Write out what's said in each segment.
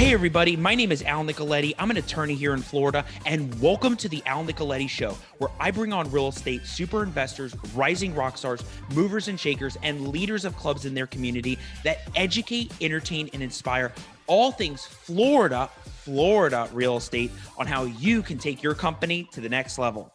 Hey everybody, my name is Al Nicoletti. I'm an attorney here in Florida, and welcome to the Al Nicoletti Show, where I bring on real estate super investors, rising rock stars, movers and shakers, and leaders of clubs in their community that educate, entertain, and inspire all things Florida real estate on how you can take your company to the next level.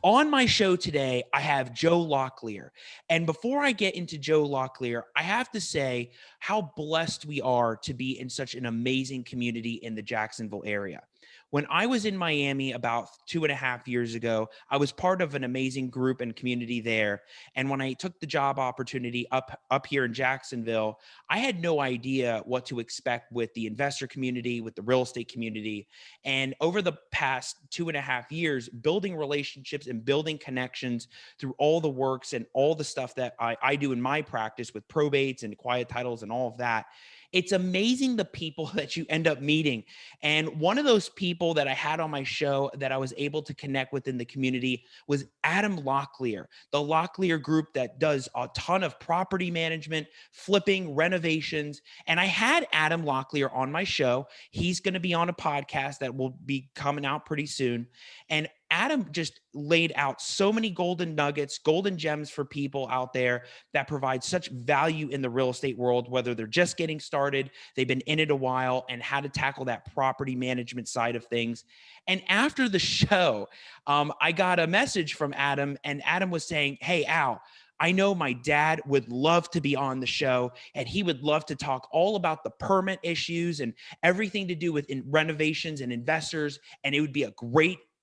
On my show today, I have Joe Locklear. And before I get into Joe Locklear, I have to say how blessed we are to be in such an amazing community in the Jacksonville area. When I was in Miami about 2.5 years ago, I was part of an amazing group and community there. And when I took the job opportunity up here in Jacksonville, I had no idea what to expect with the investor community, with the real estate community. And over the past 2.5 years, building relationships and building connections through all the works and all the stuff that I do in my practice with probates and quiet titles and all of that. It's amazing the people that you end up meeting. And one of those people that I had on my show that I was able to connect with in the community was Adam Locklear, the Locklear group that does a ton of property management, flipping, renovations. And I had Adam Locklear on my show. He's going to be on a podcast that will be coming out pretty soon. And Adam just laid out so many golden nuggets, golden gems for people out there that provide such value in the real estate world, whether they're just getting started, they've been in it a while, and how to tackle that property management side of things. And after the show, I got a message from Adam, and Adam was saying, "Hey, Al, I know my dad would love to be on the show, and he would love to talk all about the permit issues and everything to do with renovations and investors. And it would be a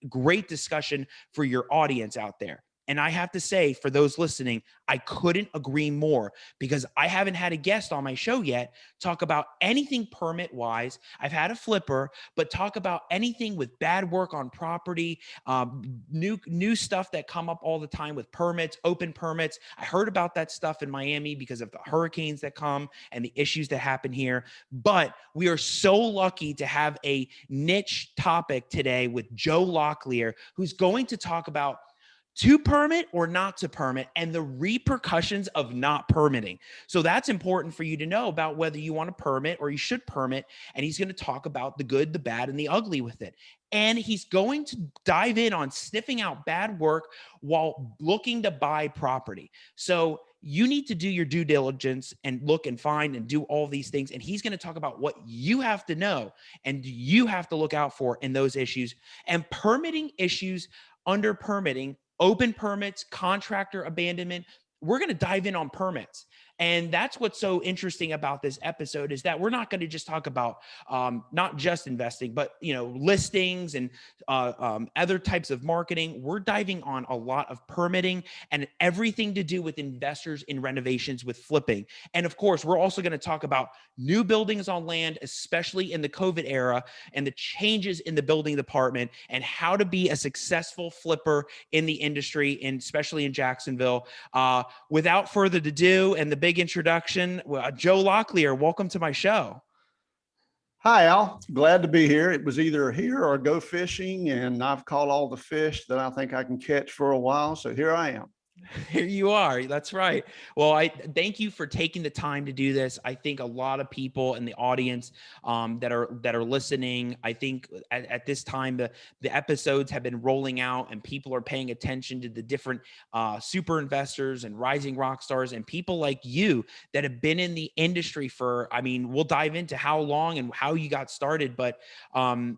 great discussion for your audience out there." And I have to say, for those listening, I couldn't agree more, because I haven't had a guest on my show yet talk about anything permit wise. I've had a flipper, but talk about anything with bad work on property, new stuff that come up all the time with permits, open permits. I heard about that stuff in Miami because of the hurricanes that come and the issues that happen here. But we are so lucky to have a niche topic today with Joe Locklear, who's going to talk about to permit or not to permit and the repercussions of not permitting. So that's important for you to know about whether you want to permit or you should permit. And he's going to talk about the good, the bad, and the ugly with it. And he's going to dive in on sniffing out bad work while looking to buy property. So you need to do your due diligence and look and find and do all these things. And he's going to talk about what you have to know and you have to look out for in those issues and permitting issues under permitting, open permits, contractor abandonment. We're going to dive in on permits. And that's what's so interesting about this episode, is that we're not going to just talk about not just investing, but listings and other types of marketing. We're diving on a lot of permitting and everything to do with investors in renovations with flipping. And of course, we're also going to talk about new buildings on land, especially in the COVID era, and the changes in the building department and how to be a successful flipper in the industry, and especially in Jacksonville. Without further ado, and the big introduction, Joe Locklear, welcome to my show. Hi, Al. Glad to be here. It was either here or go fishing, and I've caught all the fish that I think I can catch for a while. So here I am. Here you are. That's right. Well, I thank you for taking the time to do this. I think a lot of people in the audience that are listening, I think at this time the episodes have been rolling out and people are paying attention to the different super investors and rising rock stars and people like you that have been in the industry for, we'll dive into how long and how you got started, but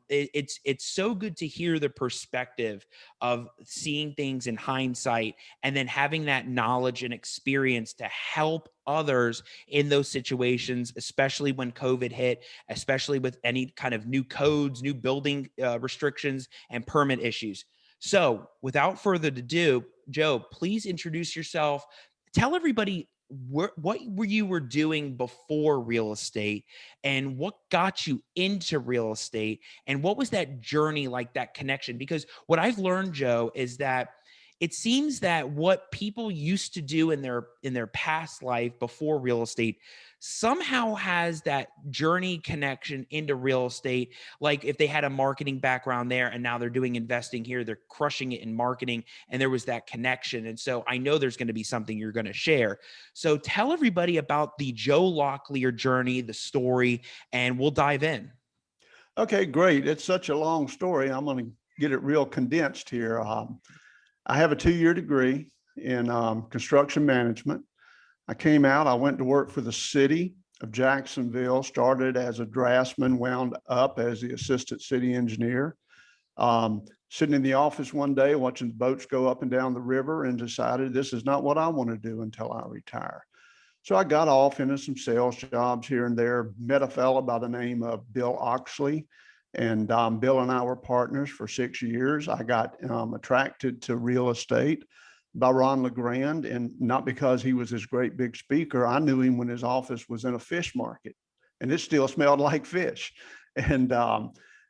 it's so good to hear the perspective of seeing things in hindsight and then having that knowledge and experience to help others in those situations, especially when COVID hit, especially with any kind of new codes, new building restrictions and permit issues. So without further ado, Joe, please introduce yourself. Tell everybody what you were doing before real estate and what got you into real estate and what was that journey like, that connection? Because what I've learned, Joe, is that it seems that what people used to do in their past life before real estate somehow has that journey connection into real estate. Like if they had a marketing background there and now they're doing investing here, they're crushing it in marketing, and there was that connection. And so I know there's going to be something you're going to share. So tell everybody about the Joe Locklear journey, the story, and we'll dive in. Okay, great. It's such a long story. I'm going to get it real condensed here. I have a 2-year degree in construction management. I came out, I went to work for the city of Jacksonville, started as a draftsman, wound up as the assistant city engineer. Sitting in the office one day, watching the boats go up and down the river, and decided this is not what I want to do until I retire. So I got off into some sales jobs here and there, met a fellow by the name of Bill Oxley, and Bill and I were partners for 6 years. I got attracted to real estate by Ron LeGrand, and not because he was this great big speaker. I knew him when his office was in a fish market, and it still smelled like fish. And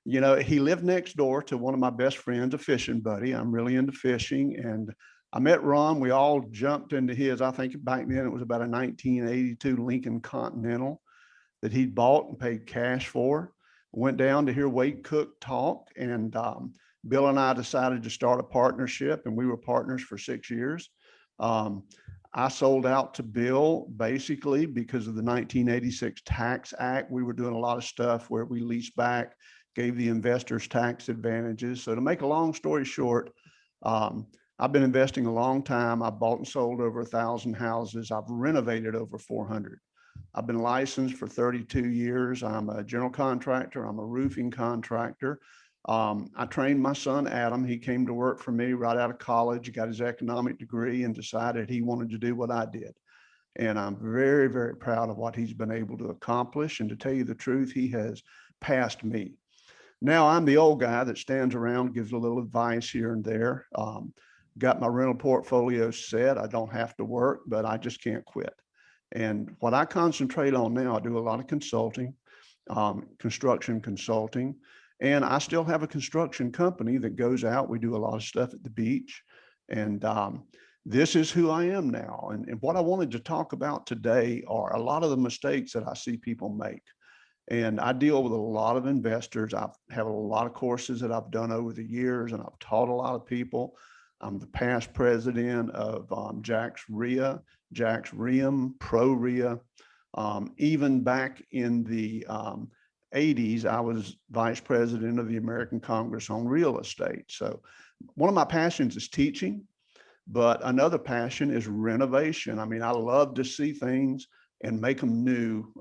he lived next door to one of my best friends, a fishing buddy. I'm really into fishing, and I met Ron. We all jumped into his, I think back then it was about a 1982 Lincoln Continental that he'd bought and paid cash for. Went down to hear Wade Cook talk, and Bill and I decided to start a partnership, and we were partners for 6 years. I sold out to Bill basically because of the 1986 Tax Act. We were doing a lot of stuff where we leased back, gave the investors tax advantages. So to make a long story short, I've been investing a long time. I've bought and sold over 1,000 houses. I've renovated over 400. I've been licensed for 32 years. I'm a general contractor. I'm a roofing contractor. I trained my son, Adam. He came to work for me right out of college. He got his economic degree and decided he wanted to do what I did. And I'm very, very proud of what he's been able to accomplish. And to tell you the truth, he has passed me. Now I'm the old guy that stands around, gives a little advice here and there. Got my rental portfolio set. I don't have to work, but I just can't quit. And what I concentrate on now, I do a lot of consulting, construction consulting, and I still have a construction company that goes out. We do a lot of stuff at the beach, and this is who I am now. And what I wanted to talk about today are a lot of the mistakes that I see people make. And I deal with a lot of investors. I have a lot of courses that I've done over the years, and I've taught a lot of people. I'm the past president of Jax RIA, Jax RIM, Pro RIA. Even back in the 80s, I was vice president of the American Congress on Real Estate. So one of my passions is teaching, but another passion is renovation. I mean, I love to see things and make them new.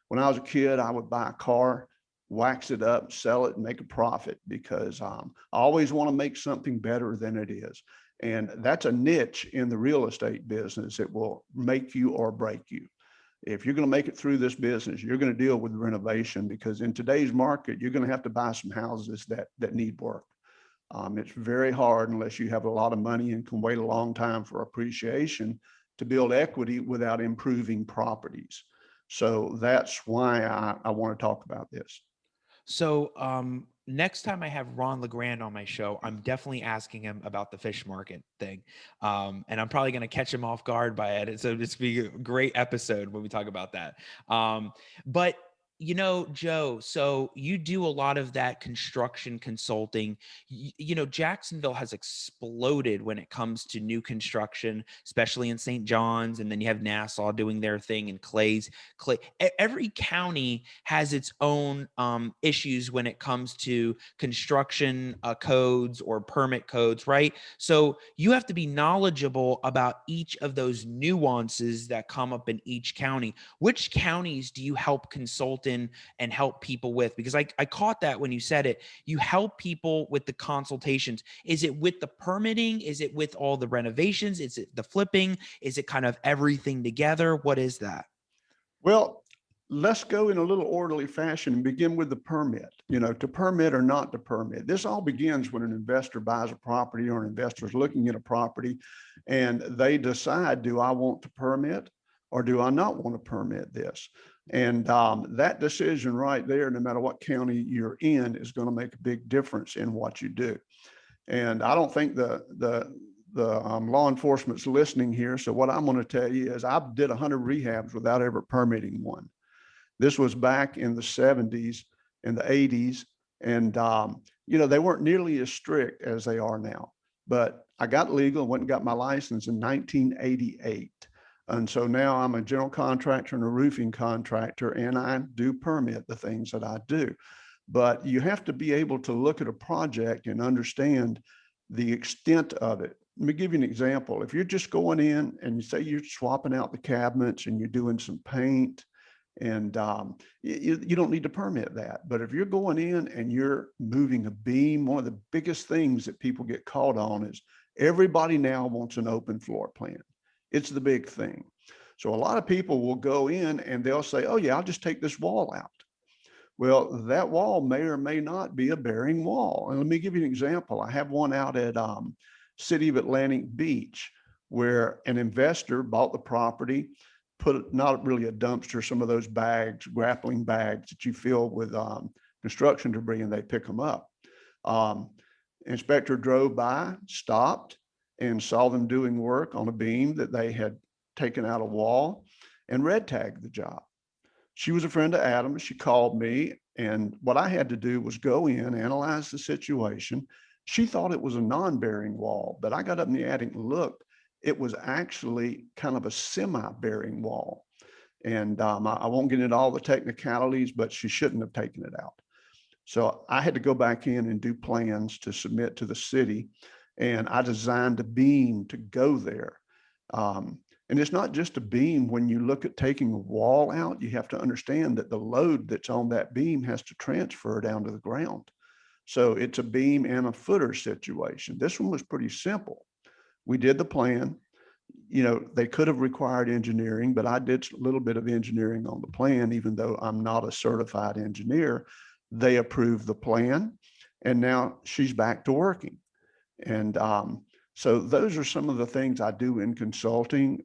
When I was a kid, I would buy a car, wax it up, sell it, and make a profit because I always want to make something better than it is. And that's a niche in the real estate business. It will make you or break you. If you're going to make it through this business, you're going to deal with renovation because in today's market, you're going to have to buy some houses that need work. It's very hard unless you have a lot of money and can wait a long time for appreciation to build equity without improving properties. So that's why I want to talk about this. So next time I have Ron LeGrand on my show, I'm definitely asking him about the fish market thing. And I'm probably going to catch him off guard by it. So it's be a great episode when we talk about that. But Joe, so you do a lot of that construction consulting. Jacksonville has exploded when it comes to new construction, especially in St. John's. And then you have Nassau doing their thing and Clay. Every county has its own issues when it comes to construction codes or permit codes, right? So you have to be knowledgeable about each of those nuances that come up in each county. Which counties do you help consult in and help people with? Because I caught that when you said it. You help people with the consultations. Is it with the permitting? Is it with all the renovations? Is it the flipping? Is it kind of everything together? What is that? Well, let's go in a little orderly fashion and begin with the permit, to permit or not to permit. This all begins when an investor buys a property or an investor is looking at a property and they decide, do I want to permit or do I not want to permit this? And that decision right there, no matter what county you're in, is going to make a big difference in what you do. And I don't think the law enforcement's listening here. So what I'm going to tell you is I did 100 rehabs without ever permitting one. This was back in the 70s and the 80s. And, they weren't nearly as strict as they are now. But I got legal and went and got my license in 1988. And so now I'm a general contractor and a roofing contractor, and I do permit the things that I do. but you have to be able to look at a project and understand the extent of it. Let me give you an example. If you're just going in and you say you're swapping out the cabinets and you're doing some paint, and you don't need to permit that. But if you're going in and you're moving a beam, one of the biggest things that people get caught on is everybody now wants an open floor plan. It's the big thing. So a lot of people will go in and they'll say, oh yeah, I'll just take this wall out. Well, that wall may or may not be a bearing wall. And let me give you an example. I have one out at City of Atlantic Beach, where an investor bought the property, put not really a dumpster, some of those bags, grappling bags that you fill with construction debris, and they pick them up. Inspector drove by, stopped, and saw them doing work on a beam that they had taken out a wall, and red tagged the job. She was a friend of Adam's. She called me, and what I had to do was go in, analyze the situation. She thought it was a non-bearing wall, but I got up in the attic and looked. It was actually kind of a semi-bearing wall. And I won't get into all the technicalities, but she shouldn't have taken it out. So I had to go back in and do plans to submit to the city. And I designed a beam to go there. And it's not just a beam. When you look at taking a wall out, you have to understand that the load that's on that beam has to transfer down to the ground. So it's a beam and a footer situation. This one was pretty simple. We did the plan. You know, they could have required engineering, but I did a little bit of engineering on the plan, even though I'm not a certified engineer. They approved the plan, and now she's back to working. And so those are some of the things I do in consulting.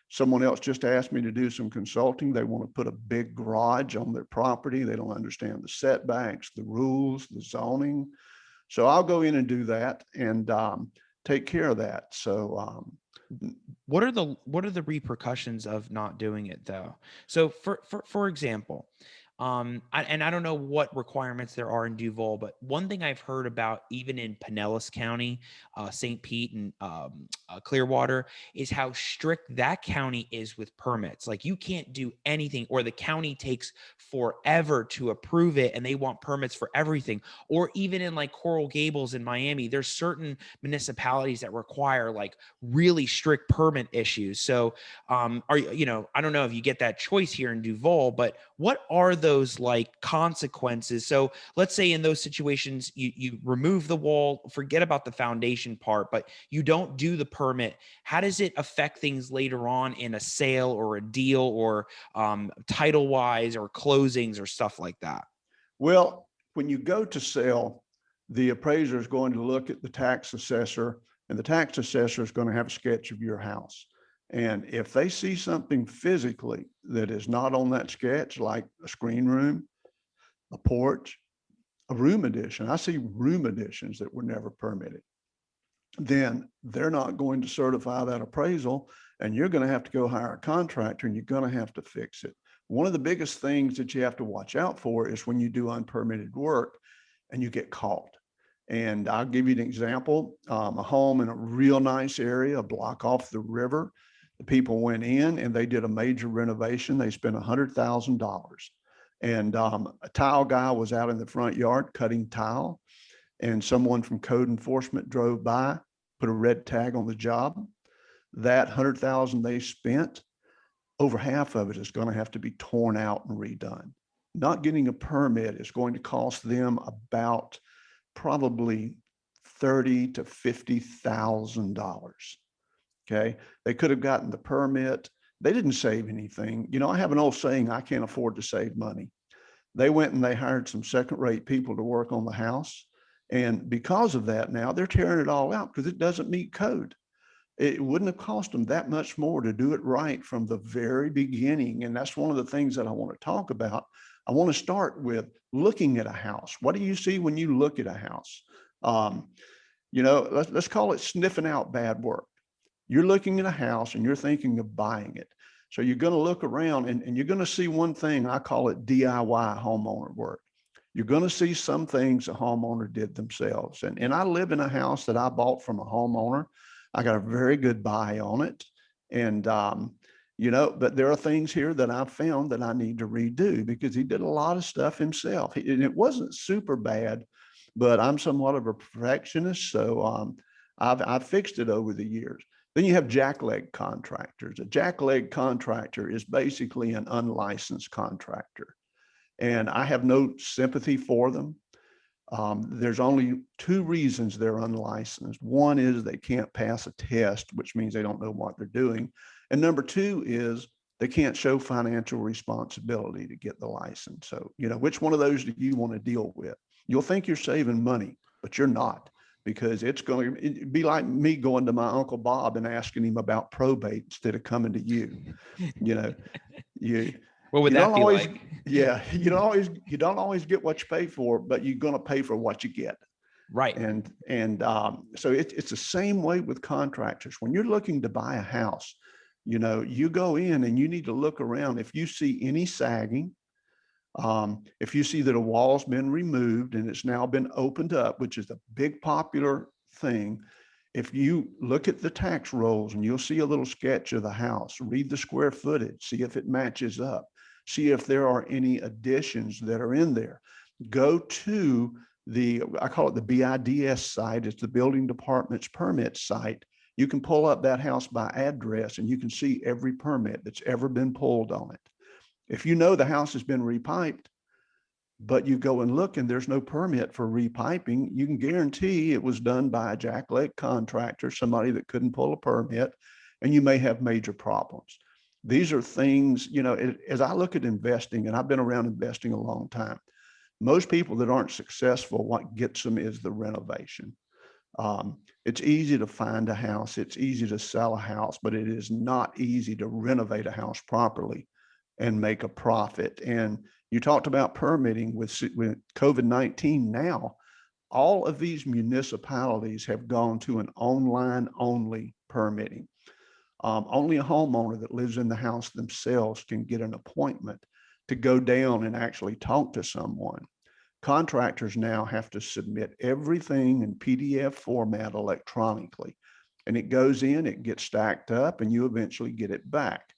Someone else just asked me to do some consulting. They want to put a big garage on their property. They don't understand the setbacks, the rules, the zoning. So I'll go in and do that and take care of that. So what are the repercussions of not doing it though? So for example, I don't know what requirements there are in Duval, but one thing I've heard about, even in Pinellas County, St. Pete, and Clearwater, is how strict that county is with permits. Like, you can't do anything, or the county takes forever to approve it, and they want permits for everything. Or even in like Coral Gables in Miami, there's certain municipalities that require like really strict permit issues. So, are you know, I don't know if you get that choice here in Duval, but what are those like consequences? So let's say in those situations, you remove the wall, forget about the foundation part, but you don't do the permit. How does it affect things later on in a sale or a deal, or title wise, or closings or stuff like that? well, when you go to sell, the appraiser is going to look at the tax assessor, and the tax assessor is going to have a sketch of your house. And if they see something physically that is not on that sketch, like a screen room, a porch, a room addition, I see room additions that were never permitted, then they're not going to certify that appraisal, and you're going to have to go hire a contractor, and you're going to have to fix it. One of the biggest things that you have to watch out for is when you do unpermitted work and you get caught. And I'll give you an example. A home in a real nice area, a block off the river. The people went in and they did a major renovation. They spent $100,000. And a tile guy was out in the front yard cutting tile. And someone from code enforcement drove by, put a red tag on the job. That $100,000 they spent, over half of it is going to have to be torn out and redone. Not getting a permit is going to cost them about probably $30,000 to $50,000. Okay, they could have gotten the permit. They didn't save anything. You know, I have an old saying: I can't afford to save money. They went and they hired some second-rate people to work on the house, and because of that, now they're tearing it all out because it doesn't meet code. It wouldn't have cost them that much more to do it right from the very beginning. And that's one of the things that I want to talk about. I want to start with looking at a house. What do you see when you look at a house? You know, let's call it sniffing out bad work. You're looking at a house and you're thinking of buying it. So you're going to look around and you're going to see one thing. I call it DIY homeowner work. You're going to see some things a homeowner did themselves. And I live in a house that I bought from a homeowner. I got a very good buy on it. And But there are things here that I've found that I need to redo because he did a lot of stuff himself. And it wasn't super bad, but I'm somewhat of a perfectionist. So I've fixed it over the years. Then you have jackleg contractors. A jackleg contractor is basically an unlicensed contractor. And I have no sympathy for them. There's only two reasons they're unlicensed. One is they can't pass a test, which means they don't know what they're doing. And number two is they can't show financial responsibility to get the license. So, which one of those do you want to deal with? You'll think you're saving money, but you're not, because it's going to be like me going to my Uncle Bob and asking him about probate instead of coming to you. You What would you that don't be always, like? yeah, you don't always get what you pay for, but you're going to pay for what you get. Right. So it's the same way with contractors. When you're looking to buy a house, you go in and you need to look around. If you see any sagging, if you see that a wall's been removed and it's now been opened up, which is a big popular thing. If you look at the tax rolls and you'll see a little sketch of the house, read the square footage, see if it matches up, see if there are any additions that are in there. Go to I call it the BIDS site. It's the building department's permit site. You can pull up that house by address and you can see every permit that's ever been pulled on it. If you know the house has been repiped, but you go and look and there's no permit for repiping, you can guarantee it was done by a jackleg contractor, somebody that couldn't pull a permit, and you may have major problems. These are things, as I look at investing, and I've been around investing a long time, most people that aren't successful, what gets them is the renovation. It's easy to find a house. It's easy to sell a house, but it is not easy to renovate a house properly and make a profit. And you talked about permitting with COVID-19 now. All of these municipalities have gone to an online only permitting. Only a homeowner that lives in the house themselves can get an appointment to go down and actually talk to someone. Contractors now have to submit everything in PDF format electronically, and it goes in, it gets stacked up, and you eventually get it back.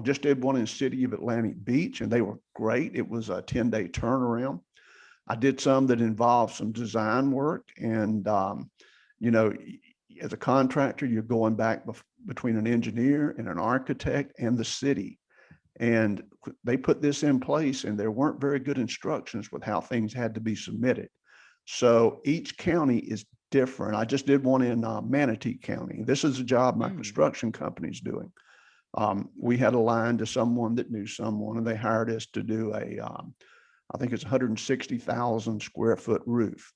Just did one in the city of Atlantic Beach, and they were great. It was a 10-day turnaround. I did some that involved some design work, and as a contractor, you're going back between an engineer and an architect and the city. And they put this in place, and there weren't very good instructions with how things had to be submitted. So each county is different. I just did one in Manatee County. This is a job my construction company's doing. We had a line to someone that knew someone, and they hired us to do I think it's 160,000 square foot roof.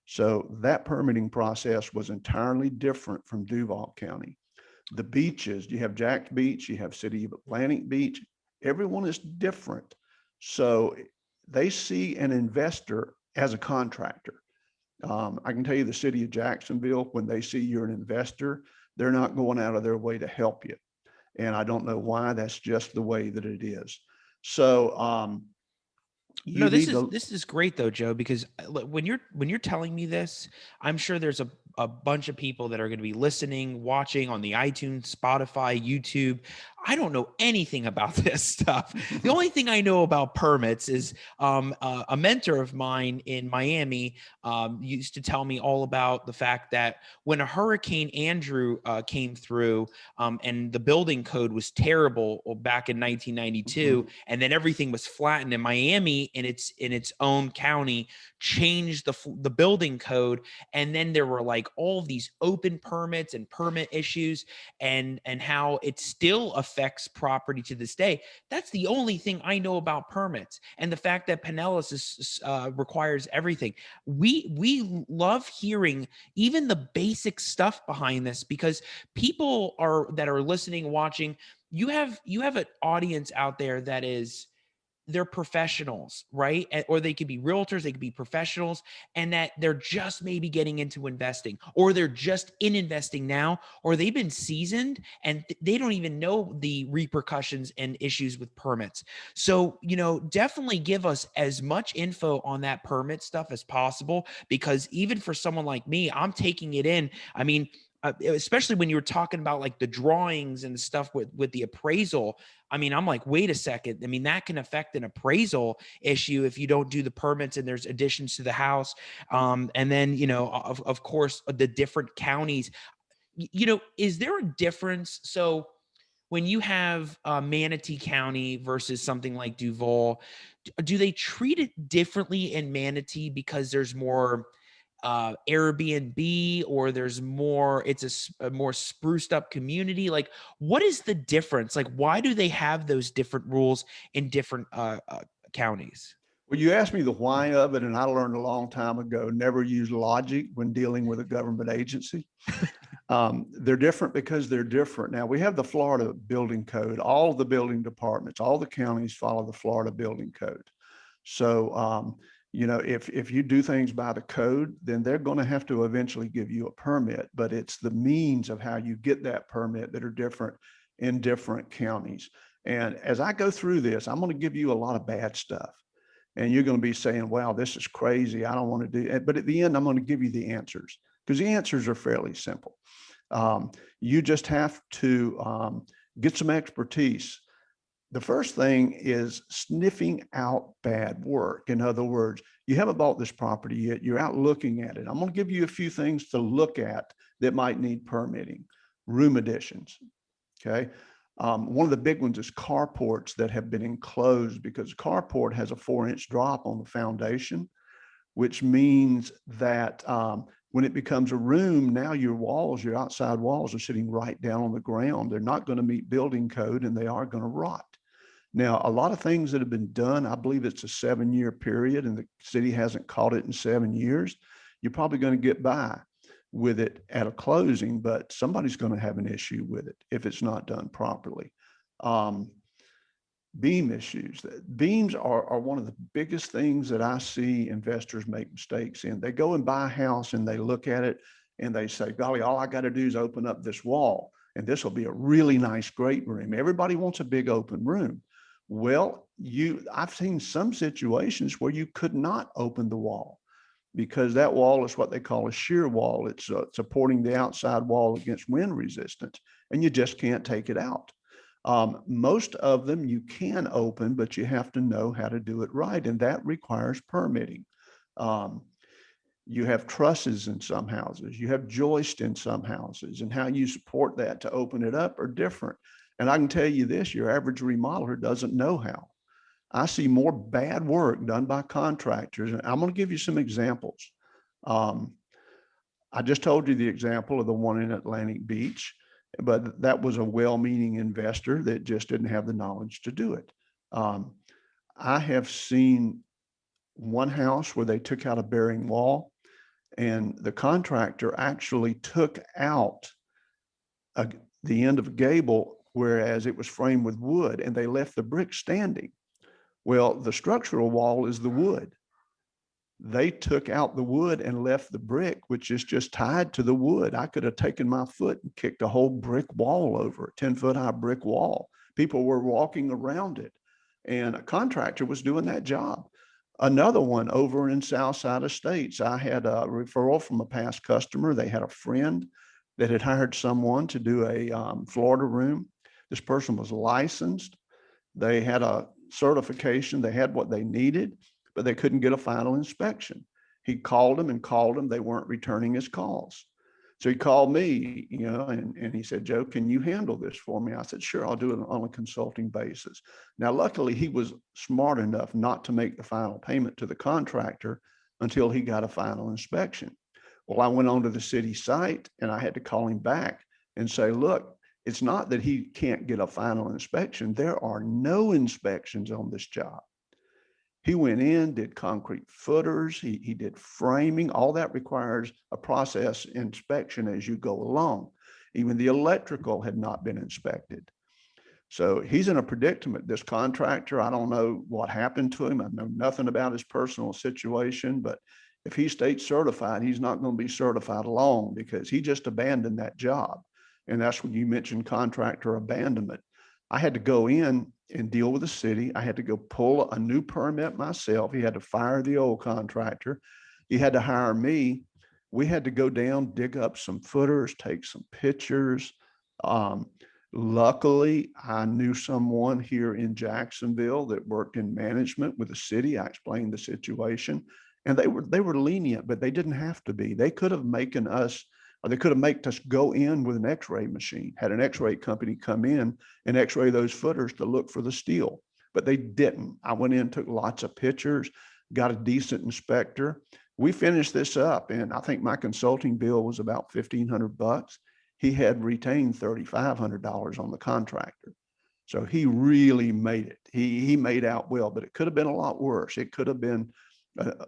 So that permitting process was entirely different from Duval County. The beaches, you have Jack's Beach, you have City of Atlantic Beach, everyone is different. So they see an investor as a contractor. I can tell you the city of Jacksonville, when they see you're an investor, they're not going out of their way to help you. And I don't know why. That's just the way that it is. So No, this is great though, Joe, because when you're telling me this, I'm sure there's a bunch of people that are going to be listening, watching on the iTunes, Spotify, YouTube. I don't know anything about this stuff. The only thing I know about permits is a mentor of mine in Miami used to tell me all about the fact that when a Hurricane Andrew came through and the building code was terrible back in 1992, and then everything was flattened in Miami in its own county, changed the building code, and then there were like all of these open permits and permit issues, and how it still affects property to this day. That's the only thing I know about permits, and the fact that Pinellas requires everything. We love hearing even the basic stuff behind this, because people that are listening, watching, you have an audience out there that is, they're professionals, right? Or they could be realtors, they could be professionals, and that they're just maybe getting into investing, or they're just in investing now, or they've been seasoned and they don't even know the repercussions and issues with permits. So, definitely give us as much info on that permit stuff as possible, because even for someone like me, I'm taking it in. I mean, especially when you were talking about like the drawings and stuff with the appraisal. I mean, I'm like, wait a second. I mean, that can affect an appraisal issue if you don't do the permits and there's additions to the house. And then, of course, the different counties, is there a difference? So when you have Manatee County versus something like Duval, do they treat it differently in Manatee because there's more Airbnb, or there's more, a more spruced up community? Like, what is the difference? Like, why do they have those different rules in different counties? Well, you asked me the why of it, and I learned a long time ago, never use logic when dealing with a government agency. They're different because they're different. Now, we have the Florida Building Code. All the building departments, all the counties follow the Florida Building Code. So, if you do things by the code, then they're going to have to eventually give you a permit, but it's the means of how you get that permit that are different in different counties. And as I go through this, I'm going to give you a lot of bad stuff. And you're going to be saying, wow, this is crazy. I don't want to do it. But at the end, I'm going to give you the answers, because the answers are fairly simple. You just have to get some expertise. The first thing is sniffing out bad work. In other words, you haven't bought this property yet. You're out looking at it. I'm going to give you a few things to look at that might need permitting. Room additions. Okay. One of the big ones is carports that have been enclosed, because carport has a 4-inch drop on the foundation, which means that when it becomes a room, now your outside walls are sitting right down on the ground. They're not going to meet building code, and they are going to rot. Now, a lot of things that have been done, I believe it's a 7-year period, and the city hasn't caught it in 7 years. You're probably going to get by with it at a closing, but somebody's going to have an issue with it if it's not done properly. Beam issues. Beams are one of the biggest things that I see investors make mistakes in. They go and buy a house and they look at it and they say, golly, all I got to do is open up this wall and this will be a really nice, great room. Everybody wants a big open room. Well, I've seen some situations where you could not open the wall, because that wall is what they call a shear wall. It's supporting the outside wall against wind resistance, and you just can't take it out. Most of them you can open, but you have to know how to do it right, and that requires permitting. You have trusses in some houses, you have joist in some houses, and how you support that to open it up are different. And I can tell you this, your average remodeler doesn't know how. I see more bad work done by contractors, and I'm going to give you some examples. I just told you the example of the one in Atlantic Beach, but that was a well-meaning investor that just didn't have the knowledge to do it. I have seen one house where they took out a bearing wall, and the contractor actually took out the end of a gable, whereas it was framed with wood, and they left the brick standing. Well, the structural wall is the wood. They took out the wood and left the brick, which is just tied to the wood. I could have taken my foot and kicked a whole brick wall over it, 10-foot high brick wall. People were walking around it, and a contractor was doing that job. Another one over in Southside Estates, I had a referral from a past customer. They had a friend that had hired someone to do a Florida room. This person was licensed. They had a certification. They had what they needed, but they couldn't get a final inspection. He called them and called them. They weren't returning his calls. So he called me, and he said, Joe, can you handle this for me? I said, sure, I'll do it on a consulting basis. Now, luckily, he was smart enough not to make the final payment to the contractor until he got a final inspection. Well, I went onto the city site and I had to call him back and say, look, it's not that he can't get a final inspection. There are no inspections on this job. He went in, did concrete footers, he did framing. All that requires a process inspection as you go along. Even the electrical had not been inspected. So he's in a predicament. This contractor, I don't know what happened to him. I know nothing about his personal situation, but if he states certified, he's not going to be certified long, because he just abandoned that job. And that's when you mentioned contractor abandonment. I had to go in and deal with the city. I had to go pull a new permit myself. He had to fire the old contractor. He had to hire me. We had to go down, dig up some footers, take some pictures. Um, Luckily, I knew someone here in Jacksonville that worked in management with the city. I explained the situation, and they were lenient, but they didn't have to be. They could have making us, or they could have made us go in with an X-ray machine, had an X-ray company come in and X-ray those footers to look for the steel, but they didn't. I went in, took lots of pictures, got a decent inspector. We finished this up, and I think my consulting bill was about $1,500. He had retained $3,500 on the contractor. So he really made it. He made out well, but it could have been a lot worse. It could have been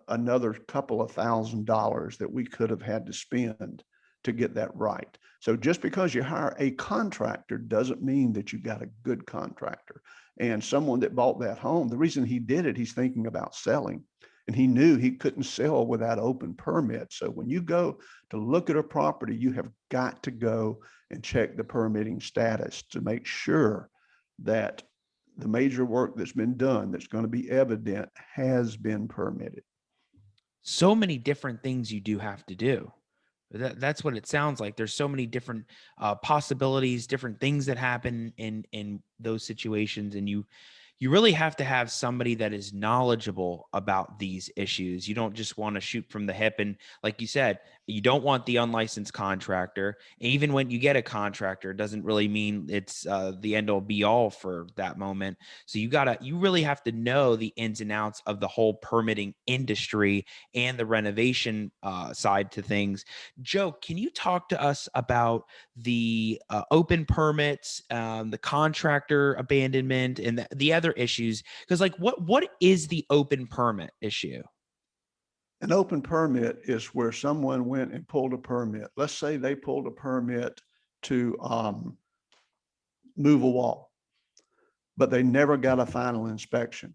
another couple of $1,000s that we could have had to spend to get that right. So just because you hire a contractor doesn't mean that you got a good contractor. And someone that bought that home, the reason he did it, he's thinking about selling. And he knew he couldn't sell without open permit. So when you go to look at a property, you have got to go and check the permitting status to make sure that the major work that's been done that's going to be evident has been permitted. So many different things you do have to do. That's what it sounds like. There's so many different possibilities, different things that happen in those situations, and you really have to have somebody that is knowledgeable about these issues. You don't just want to shoot from the hip. And like you said, you don't want the unlicensed contractor. Even when you get a contractor, it doesn't really mean it's the end all be all for that moment. So you really have to know the ins and outs of the whole permitting industry and the renovation side to things. Joe, can you talk to us about the open permits, the contractor abandonment, and the other issues? Because like, what is the open permit issue? An open permit is where someone went and pulled a permit. Let's say they pulled a permit to move a wall, but they never got a final inspection.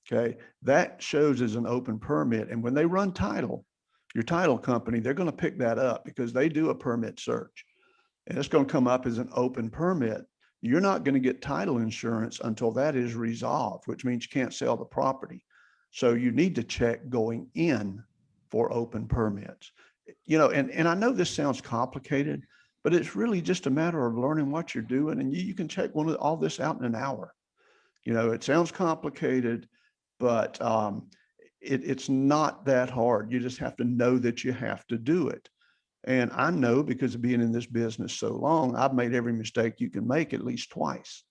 Okay, that shows as an open permit. And when they run title, your title company, they're going to pick that up because they do a permit search. And it's going to come up as an open permit. You're not going to get title insurance until that is resolved, which means you can't sell the property. So you need to check going in for open permits. And I know this sounds complicated, but it's really just a matter of learning what you're doing. And you can check all this out in an hour. It sounds complicated, but it's not that hard. You just have to know that you have to do it. And I know, because of being in this business so long, I've made every mistake you can make at least twice.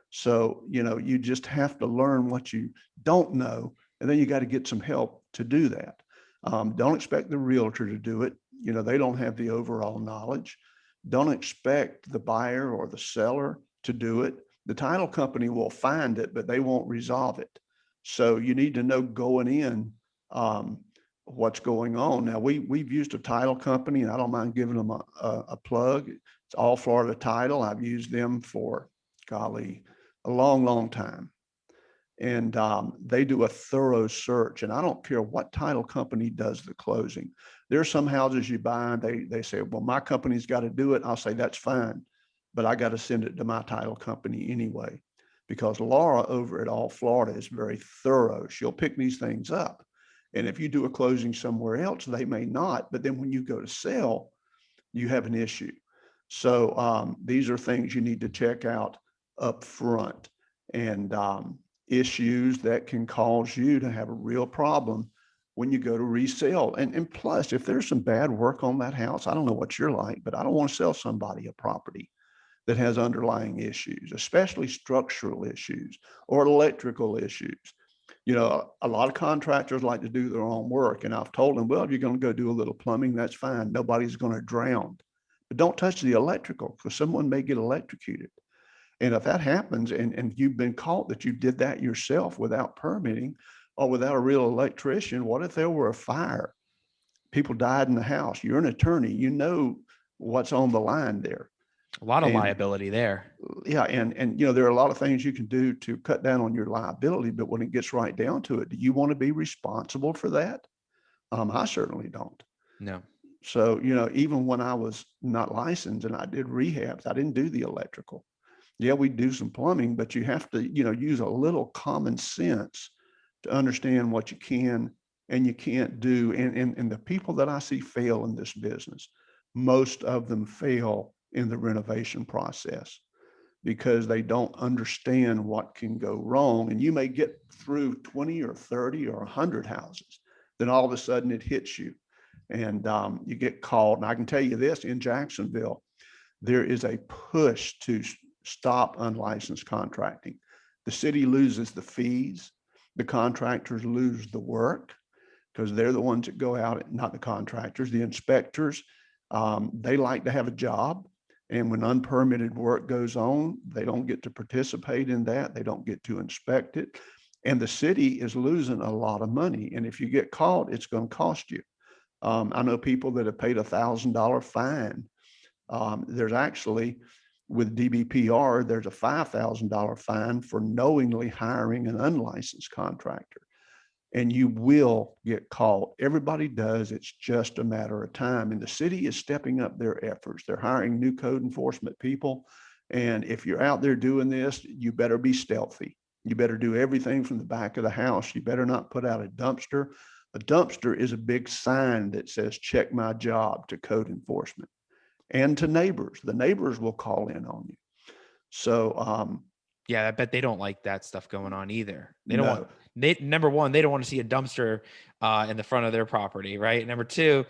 So, you just have to learn what you don't know, and then you got to get some help to do that. Don't expect the realtor to do it. They don't have the overall knowledge. Don't expect the buyer or the seller to do it. The title company will find it, but they won't resolve it. So you need to know going in what's going on. Now, we've used a title company, and I don't mind giving them a plug. It's All Florida Title. I've used them for, golly, a long, long time. And they do a thorough search. And I don't care what title company does the closing. There are some houses you buy, and they say, well, my company's got to do it. I'll say, that's fine, but I got to send it to my title company anyway, because Laura over at All Florida is very thorough. She'll pick these things up. And if you do a closing somewhere else, they may not. But then when you go to sell, you have an issue. So these are things you need to check out up front, and issues that can cause you to have a real problem when you go to resell. And plus, if there's some bad work on that house, I don't know what you're like, but I don't want to sell somebody a property that has underlying issues, especially structural issues or electrical issues. A lot of contractors like to do their own work. And I've told them, well, if you're going to go do a little plumbing, that's fine. Nobody's going to drown. But don't touch the electrical, because someone may get electrocuted. And if that happens, and you've been caught that you did that yourself without permitting or without a real electrician, what if there were a fire? People died in the house. You're an attorney. You know what's on the line there. A lot of liability there. Yeah. And there are a lot of things you can do to cut down on your liability, but when it gets right down to it, do you want to be responsible for that? I certainly don't. No. So, even when I was not licensed and I did rehabs, I didn't do the electrical. Yeah, we do some plumbing, but you have to, use a little common sense to understand what you can and you can't do, and the people that I see fail in this business, most of them fail in the renovation process because they don't understand what can go wrong. And you may get through 20 or 30 or 100 houses, then all of a sudden it hits you and you get called. And I can tell you this, in Jacksonville, there is a push to stop unlicensed contracting. The city loses the fees. The contractors lose the work because they're the ones that go out, not the contractors, the inspectors. They like to have a job. And when unpermitted work goes on, they don't get to participate in that. They don't get to inspect it. And the city is losing a lot of money. And if you get caught, it's going to cost you. I know people that have paid $1,000 fine. There's actually, with DBPR, there's a $5,000 fine for knowingly hiring an unlicensed contractor. And you will get caught. Everybody does. It's just a matter of time. And the city is stepping up their efforts. They're hiring new code enforcement people. And if you're out there doing this, you better be stealthy. You better do everything from the back of the house. You better not put out a dumpster. A dumpster is a big sign that says, check my job, to code enforcement and to neighbors. The neighbors will call in on you. So, yeah, I bet they don't like that stuff going on either. They don't no. want, number one, they don't want to see a dumpster in the front of their property, right? Number two,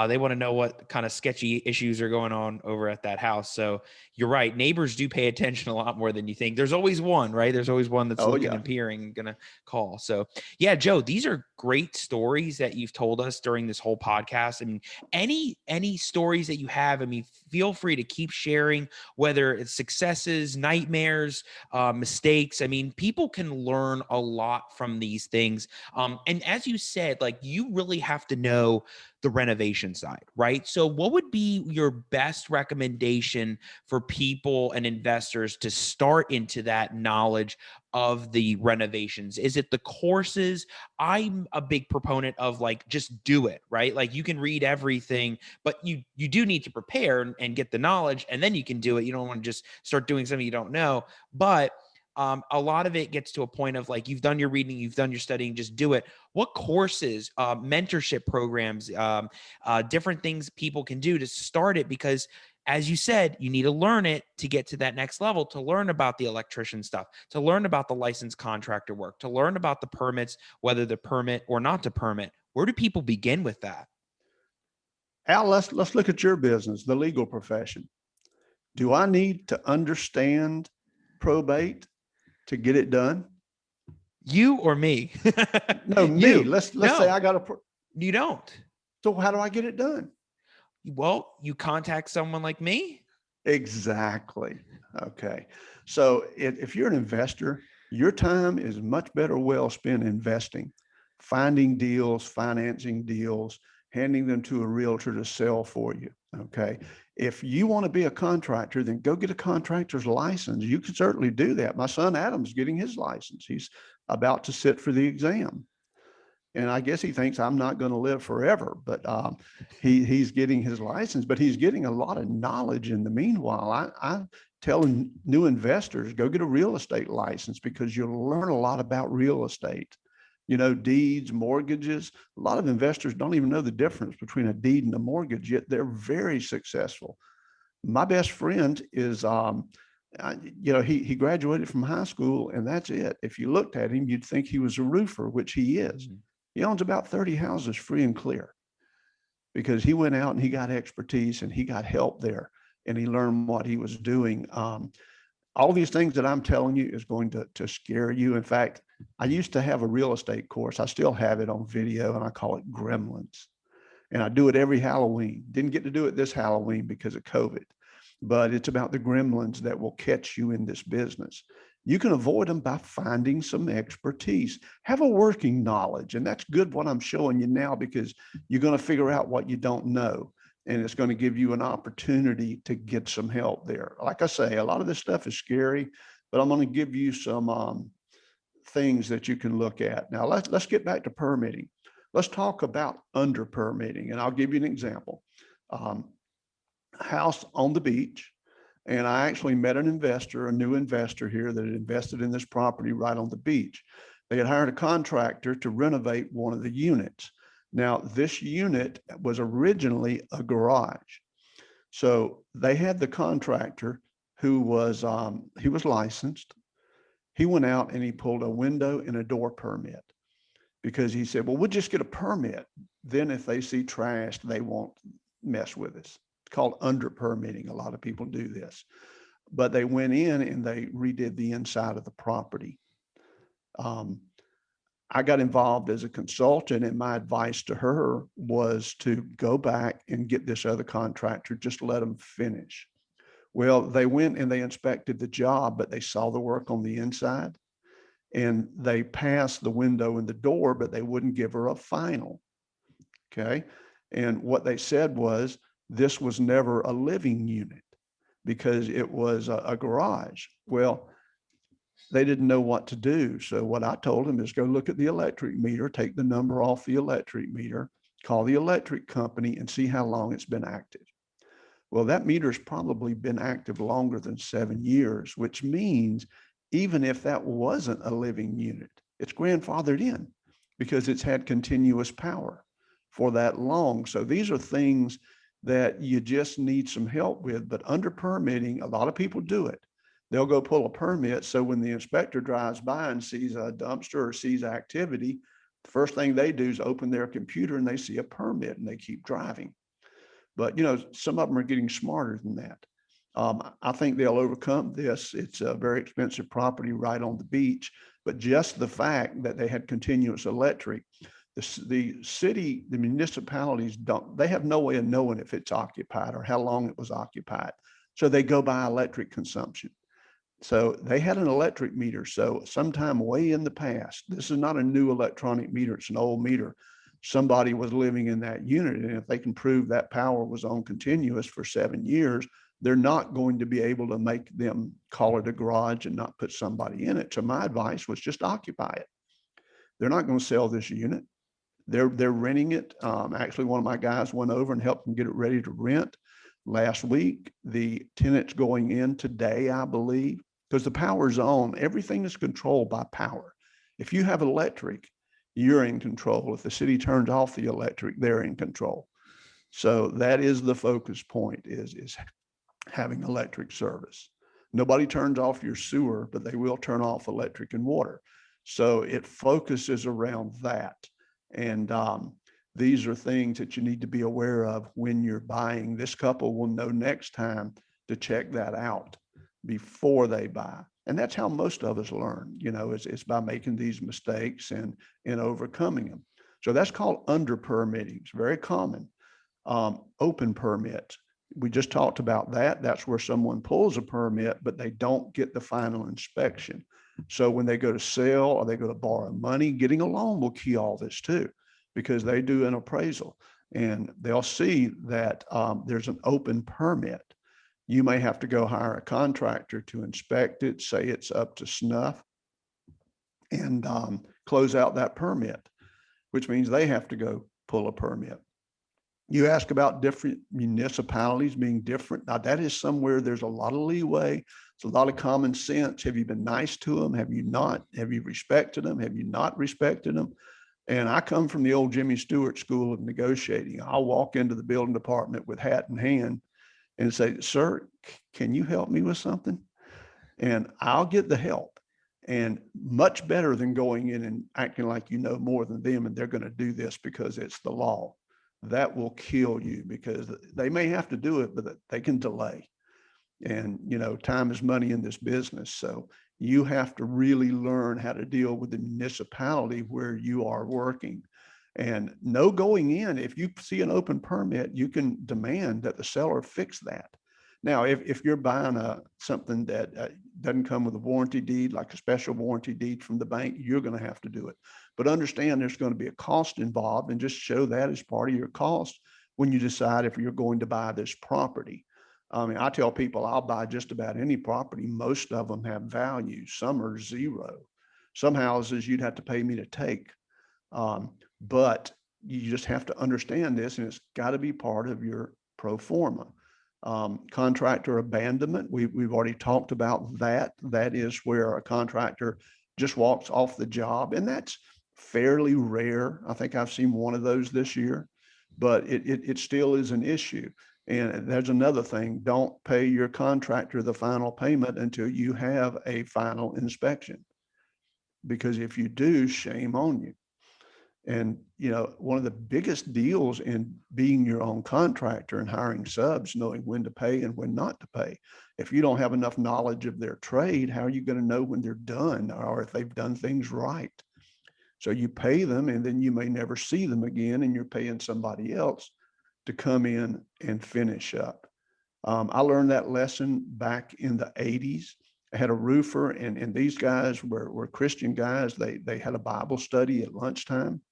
they want to know what kind of sketchy issues are going on over at that house. So you're right. Neighbors do pay attention a lot more than you think. There's always one, right? There's always one that's looking and peering, going to call. So yeah, Joe, these are great stories that you've told us during this whole podcast. I mean, any stories that you have, I mean, feel free to keep sharing, whether it's successes, nightmares, mistakes. I mean, people can learn a lot from these things. And as you said, like, you really have to know the renovation side, right? So what would be your best recommendation for people and investors to start into that knowledge of the renovations? Is it the courses? I'm a big proponent of, like, just do it, right? Like, you can read everything, but you do need to prepare and get the knowledge, and then you can do it. You don't want to just start doing something you don't know. But a lot of it gets to a point of, like, you've done your reading, you've done your studying, just do it. What courses, mentorship programs, different things people can do to start it? Because as you said, you need to learn it to get to that next level, to learn about the electrician stuff, to learn about the licensed contractor work, to learn about the permits, whether to permit or not to permit. Where do people begin with that? Al, let's look at your business, the legal profession. Do I need to understand probate to get it done? You or me? No, me. You. Let's say I got a. You don't. So how do I get it done? Well, you contact someone like me. Exactly. Okay. So if you're an investor, your time is much better well spent investing, finding deals, financing deals, handing them to a realtor to sell for you. Okay. If you want to be a contractor, then go get a contractor's license. You can certainly do that. My son Adam's getting his license. He's about to sit for the exam. And I guess he thinks I'm not going to live forever, but he's getting his license, but he's getting a lot of knowledge in the meanwhile. I'm telling new investors, go get a real estate license, because you'll learn a lot about real estate. You know, deeds, mortgages. A lot of investors don't even know the difference between a deed and a mortgage, yet they're very successful. My best friend is, he graduated from high school, and that's it. If you looked at him, you'd think he was a roofer, which he is. Mm-hmm. He owns about 30 houses free and clear because he went out and he got expertise and he got help there and he learned what he was doing. All these things that I'm telling you is going to scare you. In fact, I used to have a real estate course. I still have it on video, and I call it Gremlins. And I do it every Halloween. Didn't get to do it this Halloween because of COVID, but it's about the gremlins that will catch you in this business. You can avoid them by finding some expertise. Have a working knowledge. And that's good what I'm showing you now, because you're going to figure out what you don't know. And it's going to give you an opportunity to get some help there. Like I say, a lot of this stuff is scary, but I'm going to give you some things that you can look at. Now, let's get back to permitting. Let's talk about under permitting. And I'll give you an example. House on the beach. And I actually met an investor, a new investor here that had invested in this property right on the beach. They had hired a contractor to renovate one of the units. Now, this unit was originally a garage. So they had the contractor who was, he was licensed. He went out and he pulled a window and a door permit because he said, well, we'll just get a permit. Then if they see trash, they won't mess with us. It's called under permitting. A lot of people do this, but they went in and they redid the inside of the property. I got involved as a consultant, and my advice to her was to go back and get this other contractor, just let them finish. Well, they went and they inspected the job, but they saw the work on the inside and they passed the window and the door, but they wouldn't give her a final. Okay. And what they said was, this was never a living unit because it was a garage. Well, they didn't know what to do. So what I told them is go look at the electric meter, take the number off the electric meter, call the electric company and see how long it's been active. Well, that meter's probably been active longer than 7 years, which means even if that wasn't a living unit, it's grandfathered in because it's had continuous power for that long. So these are things that you just need some help with, but under permitting, a lot of people do it. They'll go pull a permit. So when the inspector drives by and sees a dumpster or sees activity, the first thing they do is open their computer and they see a permit and they keep driving. But, some of them are getting smarter than that. I think they'll overcome this. It's a very expensive property right on the beach, but just the fact that they had continuous electric, the city, the municipalities they have no way of knowing if it's occupied or how long it was occupied. So they go by electric consumption. So they had an electric meter. So sometime way in the past, this is not a new electronic meter, it's an old meter. Somebody was living in that unit. And if they can prove that power was on continuous for 7 years, they're not going to be able to make them call it a garage and not put somebody in it. So my advice was just occupy it. They're not going to sell this unit. They're renting it. Actually, one of my guys went over and helped them get it ready to rent last week. The tenant's going in today, I believe, because the power's on. Everything is controlled by power. If you have electric, you're in control. If the city turns off the electric, they're in control. So that is the focus point, is having electric service. Nobody turns off your sewer, but they will turn off electric and water. So it focuses around that. And these are things that you need to be aware of when you're buying. This couple will know next time to check that out before they buy. And that's how most of us learn, it's by making these mistakes and overcoming them. So that's called under permitting. It's very common. Open permits. We just talked about that. That's where someone pulls a permit, but they don't get the final inspection. So when they go to sell or they go to borrow money, getting a loan will key all this too, because they do an appraisal and they'll see that there's an open permit. You may have to go hire a contractor to inspect it, say it's up to snuff, and close out that permit, which means they have to go pull a permit. You ask about different municipalities being different. Now that is somewhere there's a lot of leeway. It's a lot of common sense. Have you been nice to them? Have you not? Have you respected them? Have you not respected them? And I come from the old Jimmy Stewart school of negotiating. I'll walk into the building department with hat in hand and say, sir, can you help me with something? And I'll get the help. And much better than going in and acting like you know more than them and they're going to do this because it's the law. That will kill you, because they may have to do it, but they can delay. And, time is money in this business. So you have to really learn how to deal with the municipality where you are working. And no going in, if you see an open permit, you can demand that the seller fix that. Now, if you're buying something that doesn't come with a warranty deed, like a special warranty deed from the bank, you're going to have to do it. But understand there's going to be a cost involved, and just show that as part of your cost when you decide if you're going to buy this property. I mean, I tell people I'll buy just about any property. Most of them have value. Some are zero. Some houses you'd have to pay me to take. But you just have to understand this, and it's got to be part of your pro forma. Contractor abandonment, we've already talked about that. That is where a contractor just walks off the job. And that's fairly rare. I think I've seen one of those this year, but it still is an issue. And there's another thing, don't pay your contractor the final payment until you have a final inspection. Because if you do, shame on you. And, one of the biggest deals in being your own contractor and hiring subs, knowing when to pay and when not to pay. If you don't have enough knowledge of their trade, how are you going to know when they're done or if they've done things right? So you pay them and then you may never see them again, and you're paying somebody else to come in and finish up. I learned that lesson back in the 80s. I had a roofer, and these guys were Christian guys. They had a Bible study at lunchtime.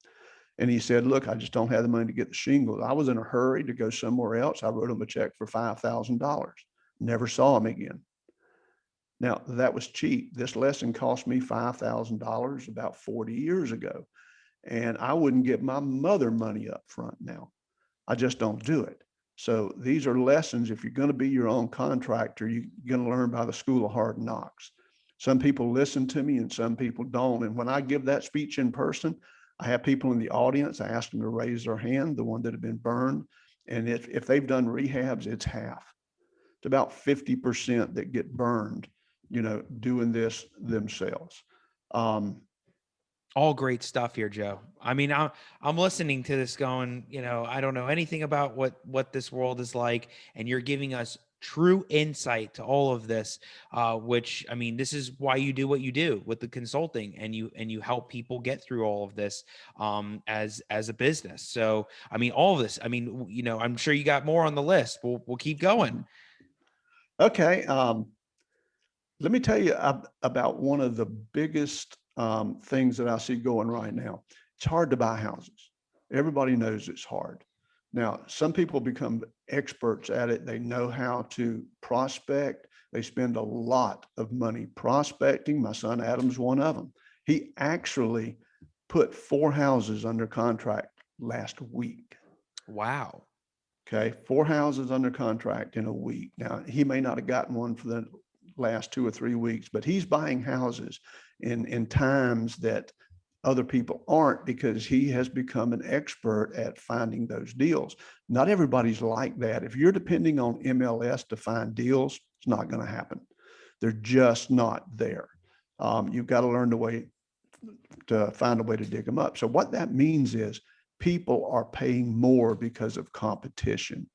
And he said, look, I just don't have the money to get the shingles. I was in a hurry to go somewhere else. I wrote him a check for $5,000. Never saw him again. Now, that was cheap. This lesson cost me $5,000 about 40 years ago. And I wouldn't give my mother money up front now. I just don't do it. So these are lessons. If you're going to be your own contractor, you're going to learn by the school of hard knocks. Some people listen to me and some people don't. And when I give that speech in person, I have people in the audience. I ask them to raise their hand, the one that have been burned. And if they've done rehabs, it's half. It's about 50% that get burned, doing this themselves. All great stuff here, Joe. I mean, I'm listening to this going, I don't know anything about what this world is like, and you're giving us true insight to all of this, which, I mean, this is why you do what you do with the consulting, and you help people get through all of this as a business. So, I mean, all of this, I mean, I'm sure you got more on the list. We'll keep going. Okay. Let me tell you about one of the biggest things that I see going right now. It's hard to buy houses. Everybody knows it's hard. Now, some people become experts at it. They know how to prospect. They spend a lot of money prospecting. My son Adam's one of them. He actually put 4 houses under contract last week. Wow. Okay, 4 houses under contract in a week. Now, he may not have gotten one for the last 2 or 3 weeks, but he's buying houses in times that other people aren't, because he has become an expert at finding those deals. Not everybody's like that. If you're depending on MLS to find deals, it's not going to happen. They're just not there. You've got to learn the way to find a way to dig them up. So what that means is people are paying more because of competition.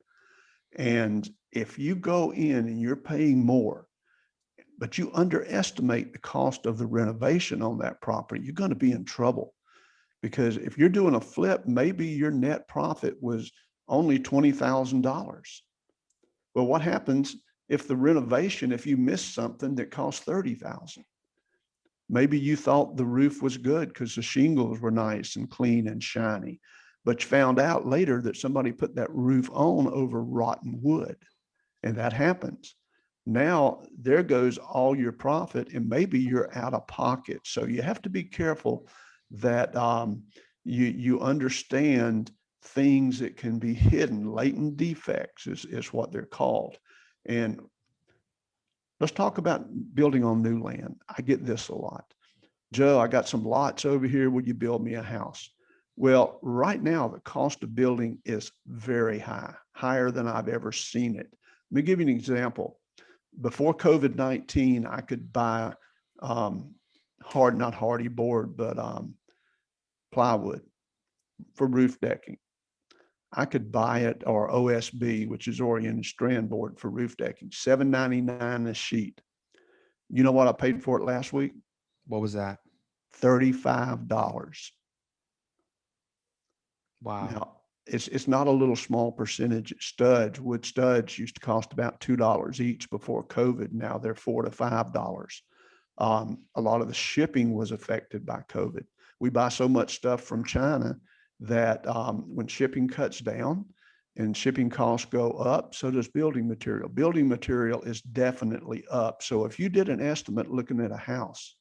And if you go in and you're paying more, but you underestimate the cost of the renovation on that property, you're going to be in trouble. Because if you're doing a flip, maybe your net profit was only $20,000. Well, what happens if the renovation, if you miss something that costs $30,000? Maybe you thought the roof was good because the shingles were nice and clean and shiny, but you found out later that somebody put that roof on over rotten wood, and that happens. Now there goes all your profit, and maybe you're out of pocket. So you have to be careful that you understand things that can be hidden. Latent defects is what they're called. And let's talk about building on new land. I get this a lot. Joe, I got some lots over here. Will you build me a house? Well, right now, the cost of building is very high, higher than I've ever seen it. Let me give you an example. Before COVID-19, I could buy not hardy board, but plywood for roof decking. I could buy it, or OSB, which is oriented strand board for roof decking, $7.99 a sheet. You know what I paid for it last week? What was that? $35. Wow. Now, it's not a little small percentage. Studs, wood studs used to cost about $2 each before COVID. Now they're $4 to $5. A lot of the shipping was affected by COVID. We buy so much stuff from China that when shipping cuts down and shipping costs go up, so does building material. Building material is definitely up. So if you did an estimate looking at a house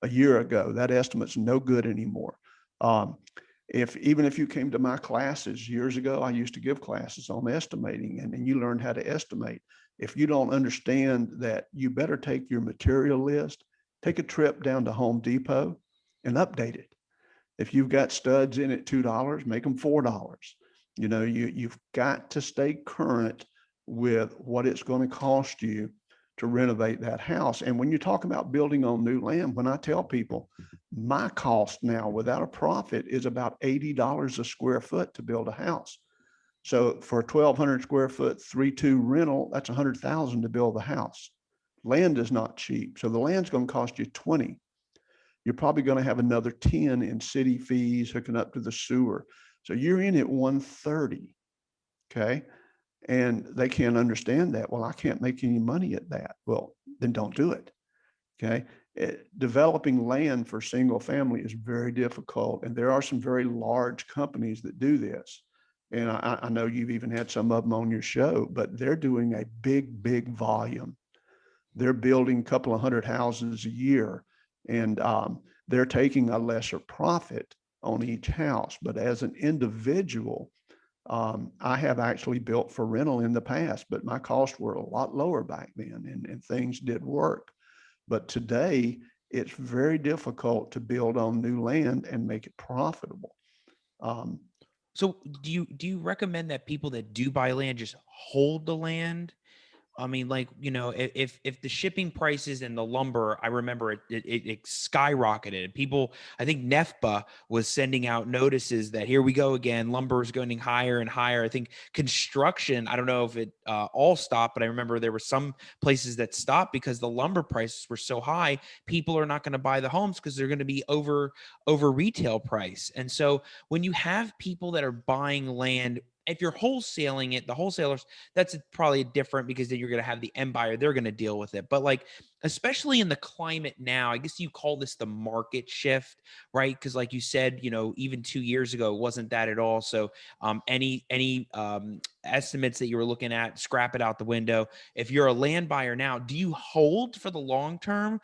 a year ago, that estimate's no good anymore. Even if you came to my classes years ago, I used to give classes on estimating, and you learned how to estimate. If you don't understand that, you better take your material list take a trip down to Home Depot and update it. If you've got studs in at $2, make them $4. You've got to stay current with what it's going to cost you to renovate that house. And when you talk about building on new land, when I tell people my cost now without a profit is about $80 a square foot to build a house. So for a 1,200 square foot 3-2 rental, that's $100,000 to build the house. Land is not cheap. So the land's going to cost you 20. You're probably going to have another 10 in city fees hooking up to the sewer. So you're in at 130. Okay. And they can't understand that. Well, I can't make any money at that. Well, then don't do it. Okay. Developing land for single family is very difficult. And there are some very large companies that do this. And I know you've even had some of them on your show, but they're doing a big volume. They're building a couple of hundred houses a year, and they're taking a lesser profit on each house. But as an individual, I have actually built for rental in the past, but my costs were a lot lower back then, and things did work. But today, it's very difficult to build on new land and make it profitable. So do you recommend that people that do buy land just hold the land? I mean, like, if the shipping prices and the lumber, I remember it skyrocketed. People, I think NEFPA was sending out notices that here we go again, lumber is going higher and higher. I think construction, I don't know if it all stopped, but I remember there were some places that stopped because the lumber prices were so high. People are not going to buy the homes because they're going to be over retail price. And so when you have people that are buying land, if you're wholesaling it, the wholesalers, that's probably different because then you're going to have the end buyer, they're going to deal with it. But like, especially in the climate now, I guess you call this the market shift, right? Because like you said, even 2 years ago, it wasn't that at all. So any estimates that you were looking at, scrap it out the window. If you're a land buyer now, do you hold for the long term?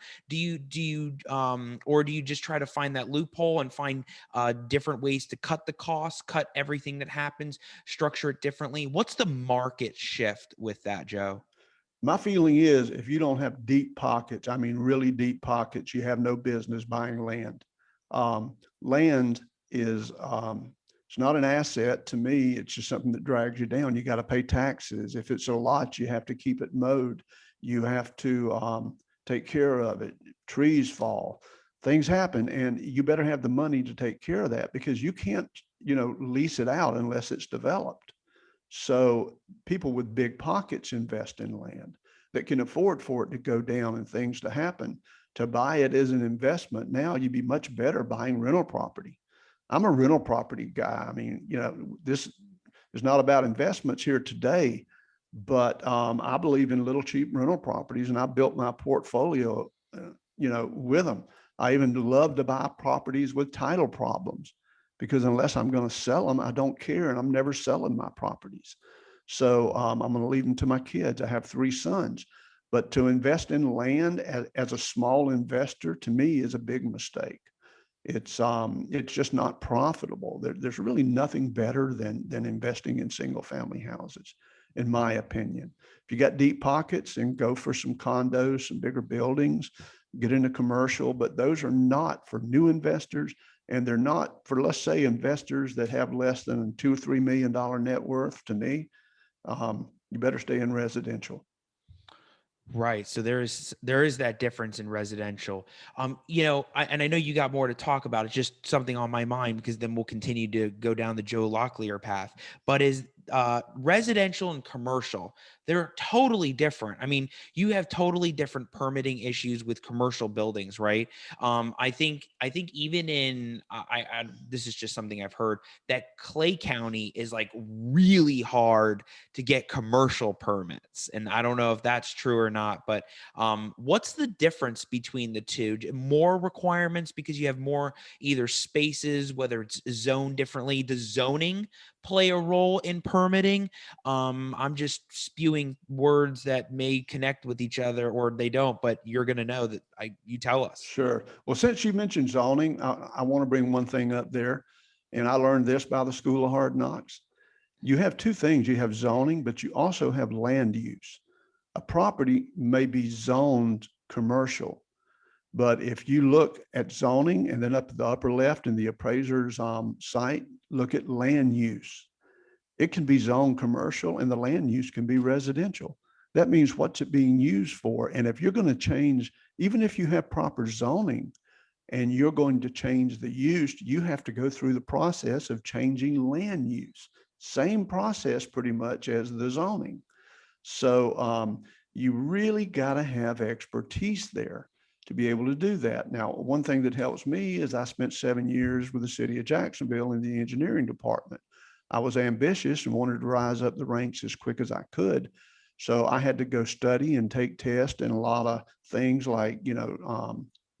Or do you just try to find that loophole and find different ways to cut the costs, cut everything that happens, structure it differently? What's the market shift with that, Joe? My feeling is if you don't have deep pockets, I mean, really deep pockets, you have no business buying land. Land is, it's not an asset to me. It's just something that drags you down. You got to pay taxes. If it's a lot, you have to keep it mowed. You have to take care of it. Trees fall, things happen, and you better have the money to take care of that because you can't, lease it out unless it's developed. So people with big pockets invest in land that can afford for it to go down and things to happen. To buy it as an investment, now you'd be much better buying rental property. I'm a rental property guy. I mean, this is not about investments here today, but I believe in little cheap rental properties, and I built my portfolio, with them. I even love to buy properties with title problems because unless I'm going to sell them, I don't care, and I'm never selling my properties. So I'm going to leave them to my kids. I have 3 sons, but to invest in land as a small investor to me is a big mistake. It's just not profitable. There's really nothing better than investing in single family houses, in my opinion. If you got deep pockets, and go for some condos, some bigger buildings, get into commercial, but those are not for new investors. And they're not for, let's say, investors that have less than $2 or $3 million net worth. To me, you better stay in residential. Right. So there is that difference in residential. And I know you got more to talk about. It's just something on my mind because then we'll continue to go down the Joe Locklear path. But is residential and commercial, they're totally different. I mean, you have totally different permitting issues with commercial buildings, right? I think even in this is just something I've heard that Clay County is like really hard to get commercial permits, and I don't know if that's true or not. But what's the difference between the two? More requirements because you have more either spaces, whether it's zoned differently. Does zoning play a role in permitting? I'm just spewing words that may connect with each other or they don't, but you're going to know that you tell us. Sure. Well, since you mentioned zoning, I want to bring one thing up there. And I learned this by the School of Hard Knocks. You have 2 things. You have zoning, but you also have land use. A property may be zoned commercial, But if you look at zoning and then up at the upper left in the appraiser's site, look at land use. It can be zoned commercial and the land use can be residential. That means what's it being used for? And if you're going to change, even if you have proper zoning and you're going to change the use, you have to go through the process of changing land use. Same process pretty much as the zoning. So you really got to have expertise there to be able to do that. Now, one thing that helps me is I spent 7 years with the city of Jacksonville in the engineering department. I was ambitious and wanted to rise up the ranks as quick as I could. So I had to go study and take tests and a lot of things like,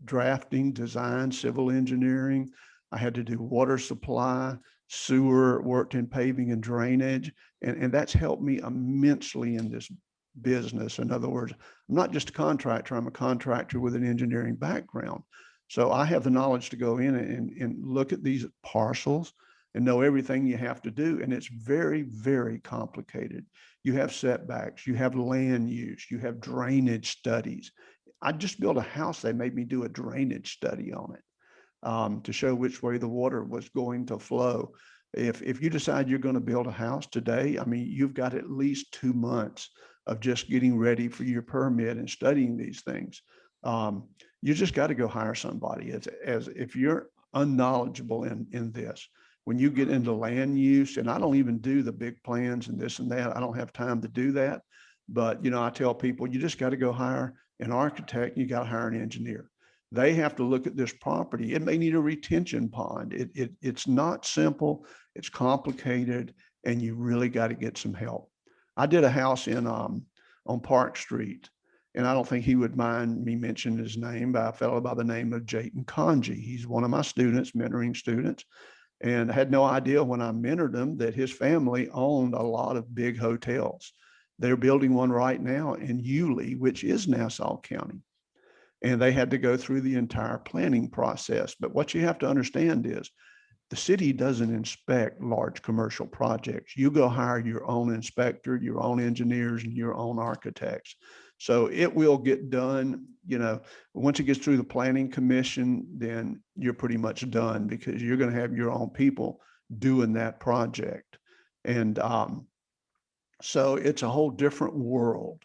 drafting, design, civil engineering. I had to do water supply, sewer, worked in paving and drainage. And that's helped me immensely in this business. In other words, I'm not just a contractor, I'm a contractor with an engineering background. So I have the knowledge to go in and look at these parcels and know everything you have to do. And it's very, very complicated. You have setbacks, you have land use, you have drainage studies. I just built a house, they made me do a drainage study on it to show which way the water was going to flow. If you decide you're going to build a house today, I mean, you've got at least 2 months of just getting ready for your permit and studying these things. You just got to go hire somebody. As if you're unknowledgeable in this, when you get into land use, and I don't even do the big plans and this and that, I don't have time to do that. But, I tell people, you just got to go hire an architect, you got to hire an engineer. They have to look at this property. It may need a retention pond. It's not simple, it's complicated, and you really got to get some help. I did a house on Park Street, and I don't think he would mind me mentioning his name, by a fellow by the name of Jayton Kanji. He's one of my students, mentoring students, and I had no idea when I mentored him that his family owned a lot of big hotels. They're building one right now in Yulee, which is Nassau County. And they had to go through the entire planning process. But what you have to understand is the city doesn't inspect large commercial projects. You go hire your own inspector, your own engineers, and your own architects. So it will get done. Once it gets through the planning commission, then you're pretty much done because you're going to have your own people doing that project. And so it's a whole different world.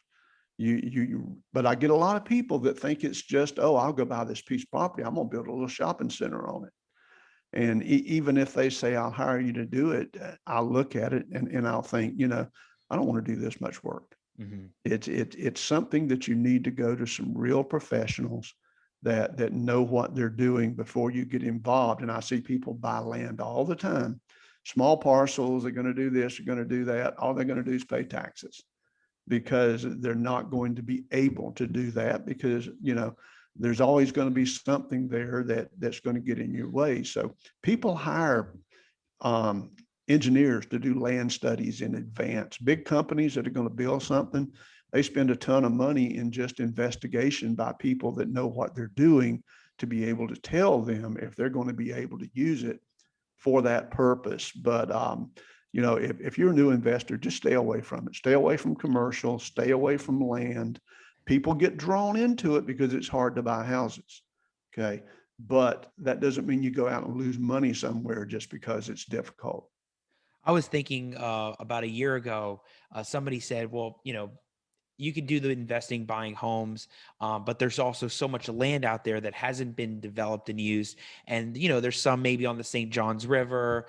But I get a lot of people that think it's just, oh, I'll go buy this piece of property, I'm going to build a little shopping center on it. And even if they say, I'll hire you to do it, I'll look at it and I'll think, I don't want to do this much work. Mm-hmm. It's something that you need to go to some real professionals that know what they're doing before you get involved. And I see people buy land all the time, small parcels, they're going to do this, they're going to do that. All they're going to do is pay taxes, because they're not going to be able to do that because, there's always going to be something there that's going to get in your way. So people hire engineers to do land studies in advance. Big companies that are going to build something, they spend a ton of money in just investigation by people that know what they're doing to be able to tell them if they're going to be able to use it for that purpose. But if you're a new investor, just stay away from it. Stay away from commercial, stay away from land. People get drawn into it because it's hard to buy houses. Okay. But that doesn't mean you go out and lose money somewhere just because it's difficult. I was thinking about a year ago, somebody said, well, you could do the investing, buying homes, but there's also so much land out there that hasn't been developed and used. And, there's some maybe on the St. Johns River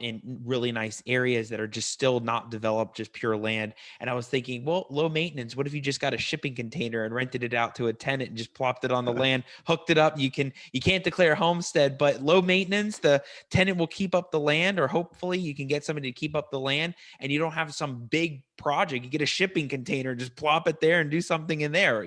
in really nice areas that are just still not developed, just pure land. And I was thinking, well, low maintenance. What if you just got a shipping container and rented it out to a tenant and just plopped it on the land, hooked it up? You can't declare homestead, but low maintenance, the tenant will keep up the land, or hopefully you can get somebody to keep up the land, and you don't have some big project. You get a shipping container, just plop it there and do something in there,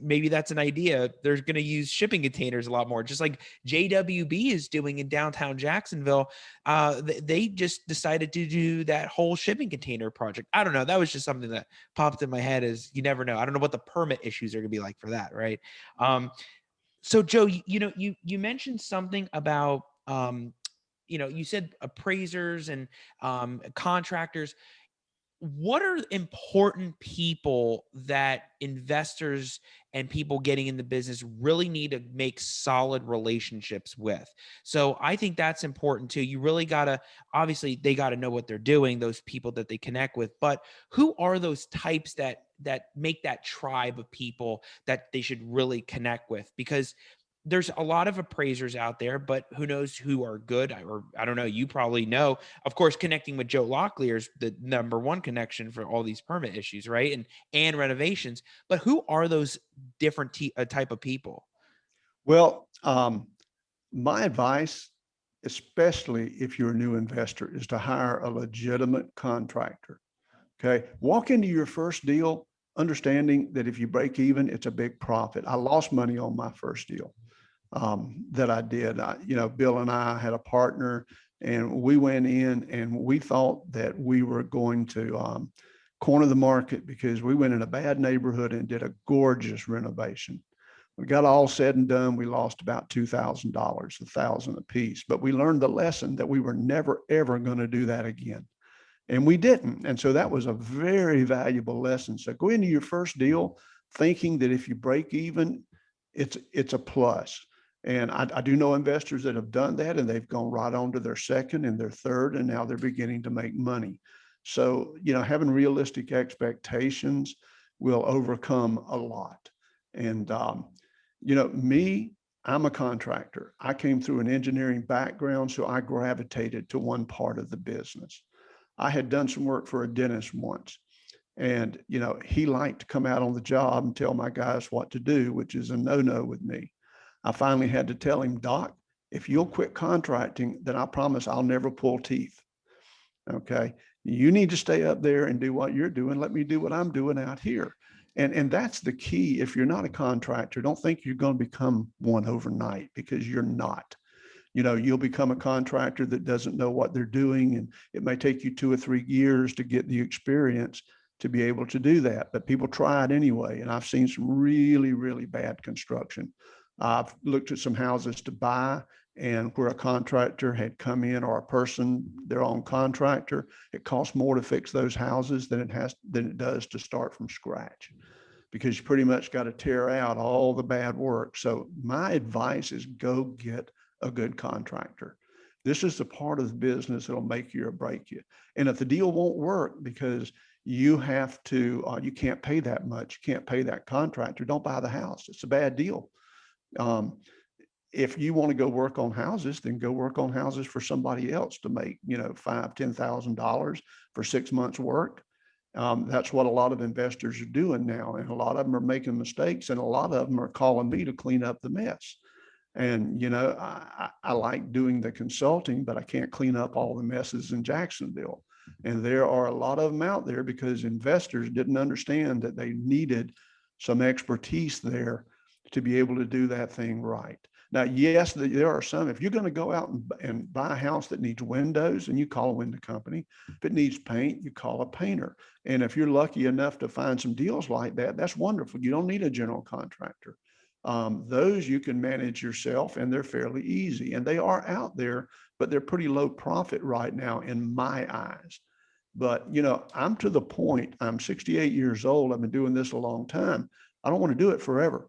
maybe that's an idea. They're going to use shipping containers a lot more, just like JWB is doing in downtown Jacksonville. They just decided to do that whole shipping container project. I don't know. That was just something that popped in my head. Is you never know. I don't know what the permit issues are going to be like for that. Right. So Joe, you mentioned something about, you said appraisers and contractors. what are important people that investors and people getting in the business really need to make solid relationships with? So I think that's important too. You really got to, obviously they got to know what they're doing, those people that they connect with, but who are those types that make that tribe of people that they should really connect with? Because there's a lot of appraisers out there, but who knows who are good, or I don't know, you probably know. Of course, connecting with Joe Locklear is the number one connection for all these permit issues, right? And renovations. But who are those different type of people? Well, my advice, especially if you're a new investor, is to hire a legitimate contractor. Okay. Walk into your first deal, understanding that if you break even, it's a big profit. I lost money on my first deal that I did. Bill and I had a partner, and we went in and we thought that we were going to corner the market because we went in a bad neighborhood and did a gorgeous renovation. We got all said and done. We lost about $2,000, $1,000 a piece, but we learned the lesson that we were never, ever going to do that again. And we didn't. And so that was a very valuable lesson. So go into your first deal thinking that if you break even, it's a plus. And I do know investors that have done that, and they've gone right on to their second and their third, and now they're beginning to make money. So, having realistic expectations will overcome a lot. And, me, I'm a contractor. I came through an engineering background, so I gravitated to one part of the business. I had done some work for a dentist once, and he liked to come out on the job and tell my guys what to do, which is a no-no with me. I finally had to tell him, Doc, if you'll quit contracting, then I promise I'll never pull teeth. Okay. You need to stay up there and do what you're doing. Let me do what I'm doing out here. And that's the key. If you're not a contractor, don't think you're going to become one overnight, because you're not. You'll become a contractor that doesn't know what they're doing, and it may take you 2 or 3 years to get the experience to be able to do that. But people try it anyway. And I've seen some really, really bad construction. I've looked at some houses to buy, and where a contractor had come in, or a person, their own contractor, it costs more to fix those houses than it does to start from scratch, because you pretty much got to tear out all the bad work. So my advice is go get a good contractor. This is the part of the business that'll make you or break you. And if the deal won't work because you have to, you can't pay that much, you can't pay that contractor, don't buy the house. It's a bad deal. If you want to go work on houses, then go work on houses for somebody else to make, $5,000, $10,000 for 6 months work. That's what a lot of investors are doing now. And a lot of them are making mistakes, and a lot of them are calling me to clean up the mess. And, I like doing the consulting, but I can't clean up all the messes in Jacksonville. And there are a lot of them out there because investors didn't understand that they needed some expertise there to be able to do that thing right. Now, yes, there are some. If you're going to go out and buy a house that needs windows, and you call a window company. If it needs paint, you call a painter. And if you're lucky enough to find some deals like that, that's wonderful. You don't need a general contractor. Those you can manage yourself, and they're fairly easy. And they are out there, but they're pretty low profit right now in my eyes. But, I'm to the point, I'm 68 years old. I've been doing this a long time. I don't want to do it forever.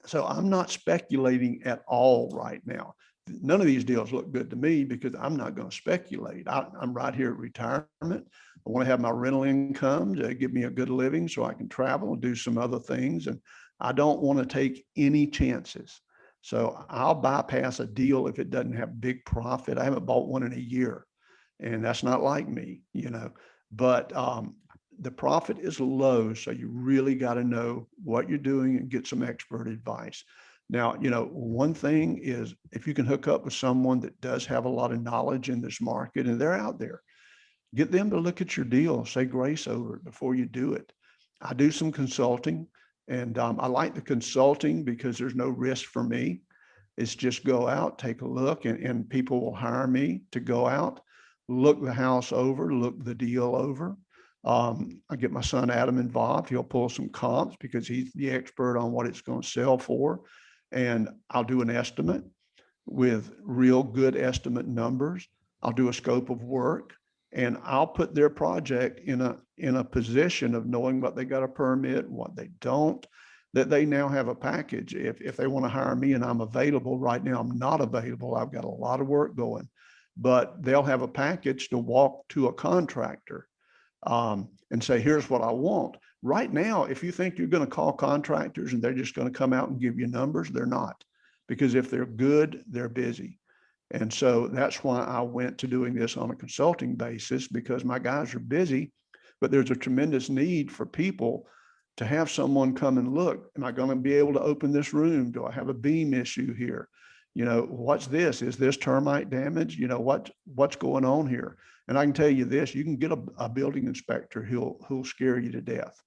So I'm not speculating at all right now. None of these deals look good to me because I'm not going to speculate. I'm right here at retirement. I want to have my rental income to give me a good living so I can travel and do some other things. And I don't want to take any chances. So I'll bypass a deal if it doesn't have big profit. I haven't bought one in a year, and that's not like me, but the profit is low. So you really got to know what you're doing and get some expert advice. Now, one thing is, if you can hook up with someone that does have a lot of knowledge in this market and they're out there, get them to look at your deal, say grace over it before you do it. I do some consulting, and I like the consulting because there's no risk for me. It's just go out, take a look, and people will hire me to go out, look the house over, look the deal over. I get my son Adam involved. He'll pull some comps because he's the expert on what it's going to sell for. And I'll do an estimate with real good estimate numbers. I'll do a scope of work, and I'll put their project in a position of knowing what they got a permit and what they don't, that they now have a package. If they want to hire me and I'm available right now, I'm not available. I've got a lot of work going, but they'll have a package to walk to a contractor and say, here's what I want. Right now, if you think you're going to call contractors and they're just going to come out and give you numbers, they're not. Because if they're good, they're busy. And so that's why I went to doing this on a consulting basis, because my guys are busy, but there's a tremendous need for people to have someone come and look. Am I going to be able to open this room? Do I have a beam issue here? You know, what's this? Is this termite damage? You know, what's going on here? And I can tell you this, you can get a building inspector who'll scare you to death.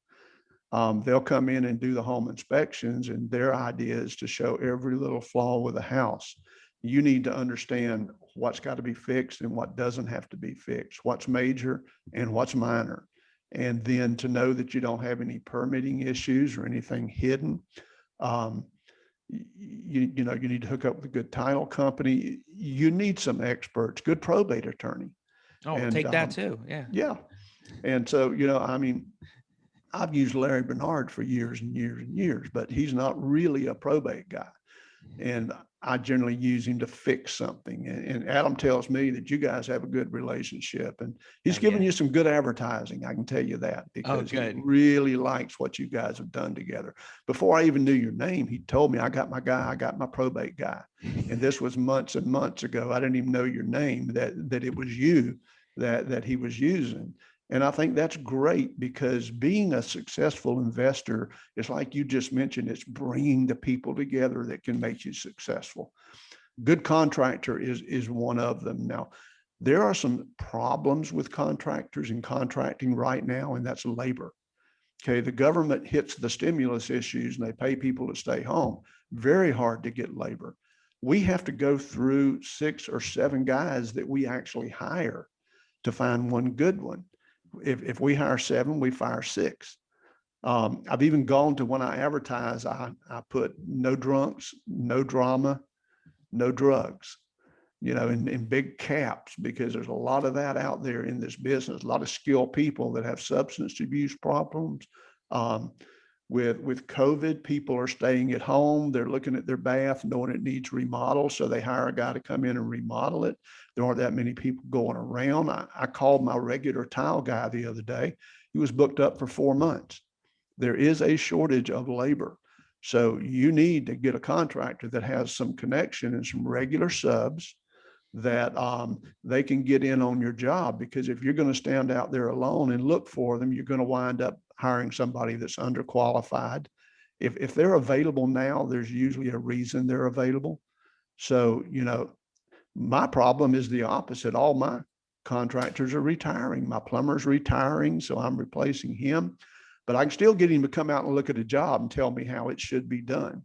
They'll come in and do the home inspections, and their idea is to show every little flaw with a house. You need to understand what's got to be fixed and what doesn't have to be fixed, what's major and what's minor. And then to know that you don't have any permitting issues or anything hidden. You know, you need to hook up with a good title company. You need some experts, good probate attorney. Oh, we'll take that too. Yeah. Yeah. And so, you know, I mean, I've used Larry Bernard for years and years and years, but he's not really a probate guy. And I generally use him to fix something. And Adam tells me that you guys have a good relationship, and he's given you some good advertising. I can tell you that, because he really likes what you guys have done together. Before I even knew your name, he told me, I got my guy, I got my probate guy. And this was months and months ago. I didn't even know your name, that it was you that he was using. And I think that's great, because being a successful investor is, like you just mentioned, it's bringing the people together that can make you successful. Good Contractor is one of them. Now, there are some problems with contractors and contracting right now, and that's labor. Okay, the government hits the stimulus issues and they pay people to stay home. Very hard to get labor. We have to go through 6 or 7 guys that we actually hire to find one good one. If we hire 7, we fire 6. I've even gone to, when I advertise, I put no drunks, no drama, no drugs, you know, in big caps, because there's a lot of that out there in this business, a lot of skilled people that have substance abuse problems. With COVID, people are staying at home. They're looking at their bath, knowing it needs remodel. So they hire a guy to come in and remodel it. There aren't that many people going around. I called my regular tile guy the other day. He was booked up for 4 months. There is a shortage of labor. So you need to get a contractor that has some connection and some regular subs that they can get in on your job, because if you're going to stand out there alone and look for them, you're going to wind up hiring somebody that's underqualified. If they're available now, there's usually a reason they're available. So, you know, my problem is the opposite. All my contractors are retiring. My plumber's retiring, so I'm replacing him. But I can still get him to come out and look at a job and tell me how it should be done.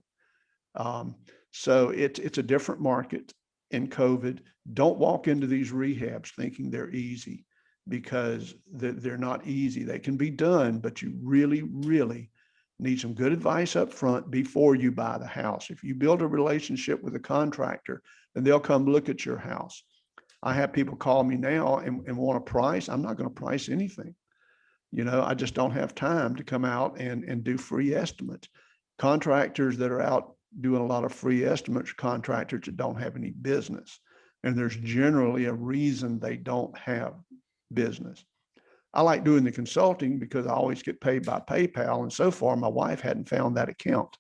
So it's a different market in COVID. Don't walk into these rehabs thinking they're easy, because they're not easy. They can be done, but you really, really need some good advice up front before you buy the house. If you build a relationship with a contractor, then they'll come look at your house. I have people call me now and want a price. I'm not going to price anything. You know, I just don't have time to come out and do free estimates. Contractors that are out doing a lot of free estimates, contractors that don't have any business. And there's generally a reason they don't have business. I like doing the consulting because I always get paid by PayPal. And so far, my wife hadn't found that account.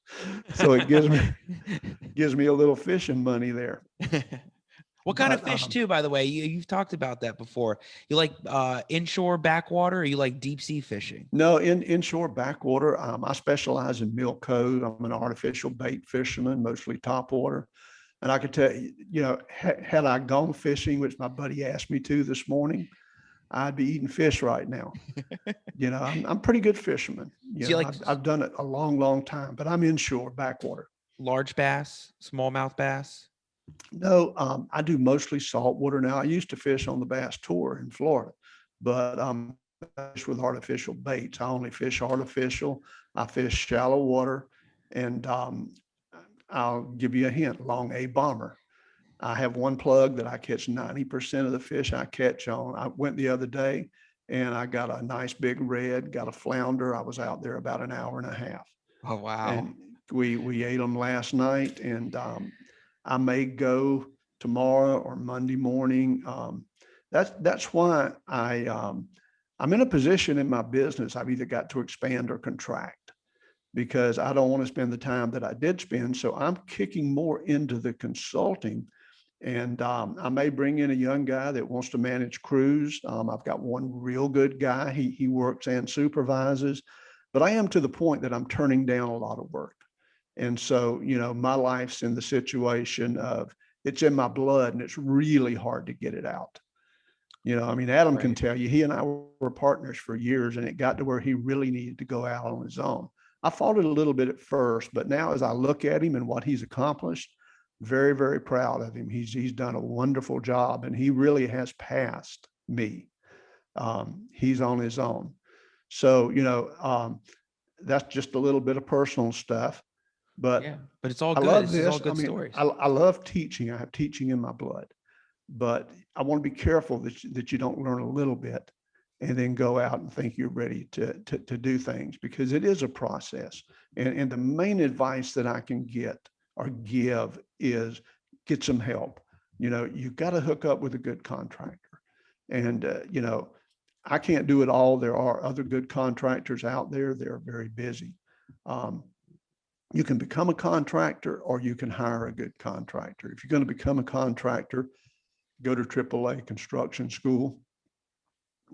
So it gives me a little fishing money there. What kind of fish too, by the way? You've talked about that before. You like inshore backwater, or you like deep sea fishing? No, inshore backwater. I specialize in milk cod. I'm an artificial bait fisherman, mostly topwater. And I could tell you, you know, had I gone fishing, which my buddy asked me to this morning, I'd be eating fish right now. You know, I'm pretty good fisherman. You know, like, I've done it a long, long time, but I'm inshore backwater. Large bass, smallmouth bass? No, I do mostly saltwater now. I used to fish on the bass tour in Florida, but I fish with artificial baits. I only fish artificial. I fish shallow water, and I'll give you a hint: long A bomber. I have one plug that I catch 90% of the fish I catch on. I went the other day and I got a nice big red, got a flounder. I was out there about an hour and a half, Oh, wow. and we ate them last night, and I may go tomorrow or Monday morning. That's why I'm in a position in my business. I've either got to expand or contract, because I don't want to spend the time that I did spend. So I'm kicking more into the consulting, and I may bring in a young guy that wants to manage crews. I've got one real good guy. He works and supervises, but I am to the point that I'm turning down a lot of work. And so, my life's in the situation of it's in my blood, and it's really hard to get it out. I mean, Adam can Right. tell you, he and I were partners for years, and it got to where he really needed to go out on his own. I fought it a little bit at first, but now as I look at him and what he's accomplished, very, very proud of him. He's done a wonderful job, and he really has passed me. He's on his own. So, that's just a little bit of personal stuff, Yeah, but but it's all I good. love This is all this. I good mean, stories. I love teaching. I have teaching in my blood, but I want to be careful that you don't learn a little bit and then go out and think you're ready to do things, because it is a process. And the main advice that I can get or give is get some help. You've got to hook up with a good contractor. And, I can't do it all. There are other good contractors out there. They're very busy. Um, you can become a contractor, or you can hire a good contractor. If you're going to become a contractor, go to AAA construction school,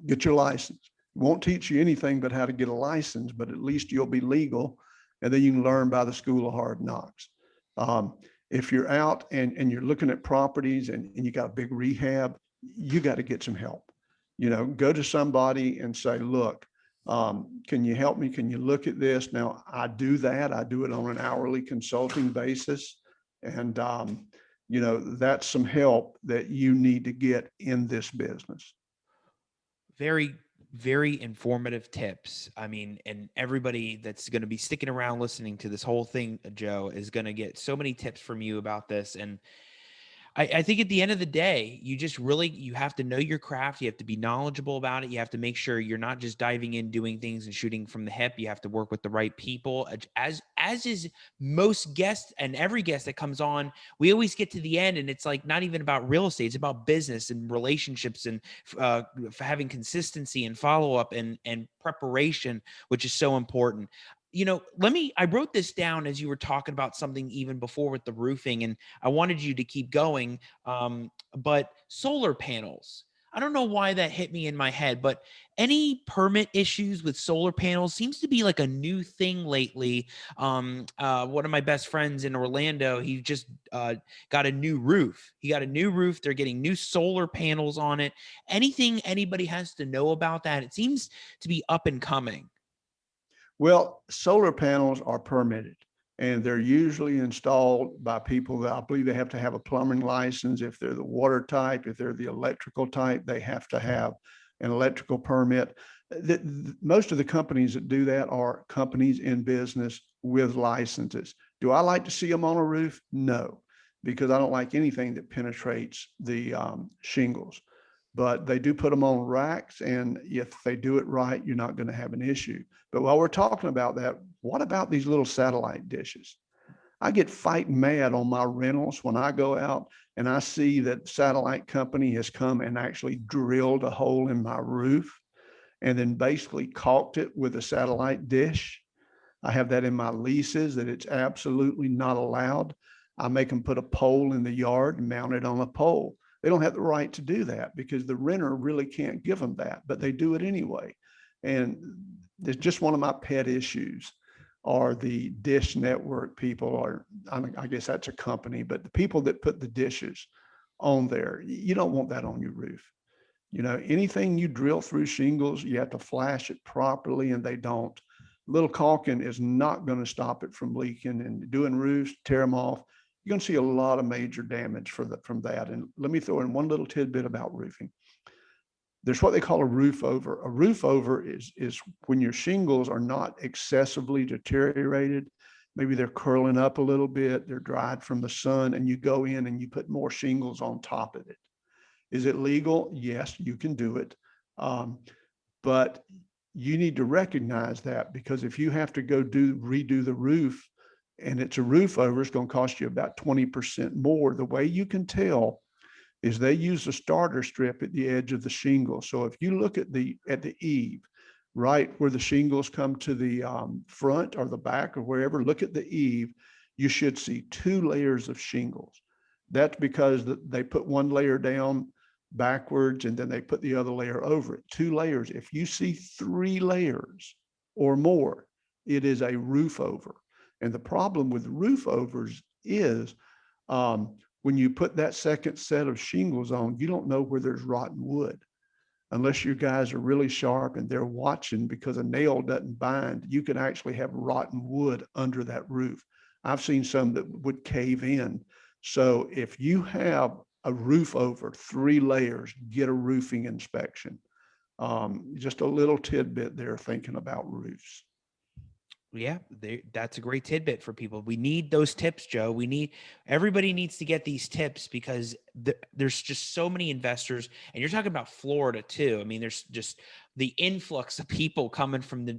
get your license. It won't teach you anything but how to get a license, but at least you'll be legal, and then you can learn by the school of hard knocks. Um, if you're out and you're looking at properties and you got a big rehab, you got to get some help. Go to somebody and say, look, can you help me? Can you look at this? Now, I do that. I do it on an hourly consulting basis. And, that's some help that you need to get in this business. Very, very informative tips. I mean, and everybody that's going to be sticking around listening to this whole thing, Joe, is going to get so many tips from you about this. And I think at the end of the day, you have to know your craft. You have to be knowledgeable about it. You have to make sure you're not just diving in, doing things and shooting from the hip. You have to work with the right people. As is most guests and every guest that comes on, we always get to the end and it's like not even about real estate. It's about business and relationships and having consistency and follow up and preparation, which is so important. I wrote this down as you were talking about something even before with the roofing, and I wanted you to keep going. But solar panels, I don't know why that hit me in my head, but any permit issues with solar panels seems to be like a new thing lately. One of my best friends in Orlando, he just got a new roof. He got a new roof. They're getting new solar panels on it. Anything anybody has to know about that? It seems to be up and coming. Well, solar panels are permitted, and they're usually installed by people that I believe they have to have a plumbing license. If they're the water type, if they're the electrical type, they have to have an electrical permit. Most of the companies that do that are companies in business with licenses. Do I like to see them on a roof? No, because I don't like anything that penetrates the shingles. But they do put them on racks, and if they do it right, you're not going to have an issue. But while we're talking about that, what about these little satellite dishes? I get fighting mad on my rentals when I go out and I see that satellite company has come and actually drilled a hole in my roof and then basically caulked it with a satellite dish. I have that in my leases, that it's absolutely not allowed. I make them put a pole in the yard and mount it on a pole. They don't have the right to do that because the renter really can't give them that, but they do it anyway. And it's just one of my pet issues are the dish network people, or I guess that's a company, but the people that put the dishes on there, you don't want that on your roof. Anything you drill through shingles, you have to flash it properly, and they don't. Little caulking is not going to stop it from leaking, and doing roofs, tear them off. You're going to see a lot of major damage from that. And let me throw in one little tidbit about roofing. There's what they call a roof over. A roof over is when your shingles are not excessively deteriorated. maybe they're curling up a little bit, they're dried from the sun, and you go in and you put more shingles on top of it. Is it legal? Yes, you can do it. But you need to recognize that, because if you have to go redo the roof and it's a roof over, it's going to cost you about 20% more. The way you can tell is they use a starter strip at the edge of the shingle. So if you look at the eave, right where the shingles come to the front or the back or wherever, look at the eave, you should see 2 layers of shingles. That's because they put one layer down backwards and then they put the other layer over it. 2 layers. If you see 3 layers or more, it is a roof over. And the problem with roof overs is when you put that second set of shingles on, you don't know where there's rotten wood. Unless your guys are really sharp and they're watching, because a nail doesn't bind, you can actually have rotten wood under that roof. I've seen some that would cave in. So if you have a roof over 3 layers, get a roofing inspection. Just a little tidbit there thinking about roofs. Yeah, that's a great tidbit for people. We need those tips, Joe. Everybody needs to get these tips, because there's just so many investors, and you're talking about Florida too. I mean, there's just the influx of people coming from the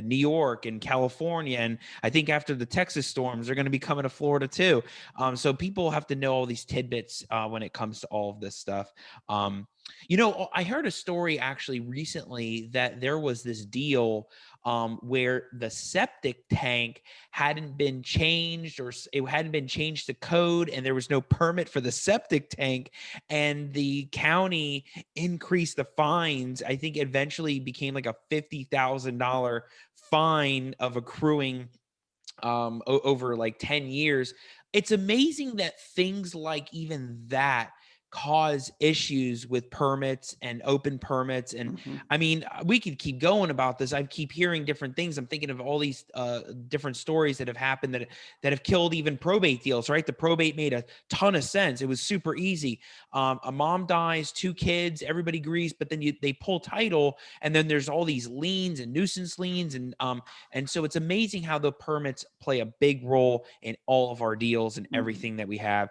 New York and California, and I think after the Texas storms, they're going to be coming to Florida too. So people have to know all these tidbits when it comes to all of this stuff. I heard a story actually recently that there was this deal where the septic tank hadn't been changed, or it hadn't been changed to code, and there was no permit for the septic tank, and the county increased the fines. I think eventually became like a $50,000 fine of accruing over like 10 years. It's amazing that things like even that cause issues with permits and open permits. And I mean, we could keep going about this. I keep hearing different things. I'm thinking of all these different stories that have happened that have killed even probate deals, right? The probate made a ton of sense. It was super easy. A mom dies, 2 kids, everybody agrees, but then they pull title, and then there's all these liens and nuisance liens. And so it's amazing how the permits play a big role in all of our deals and everything that we have.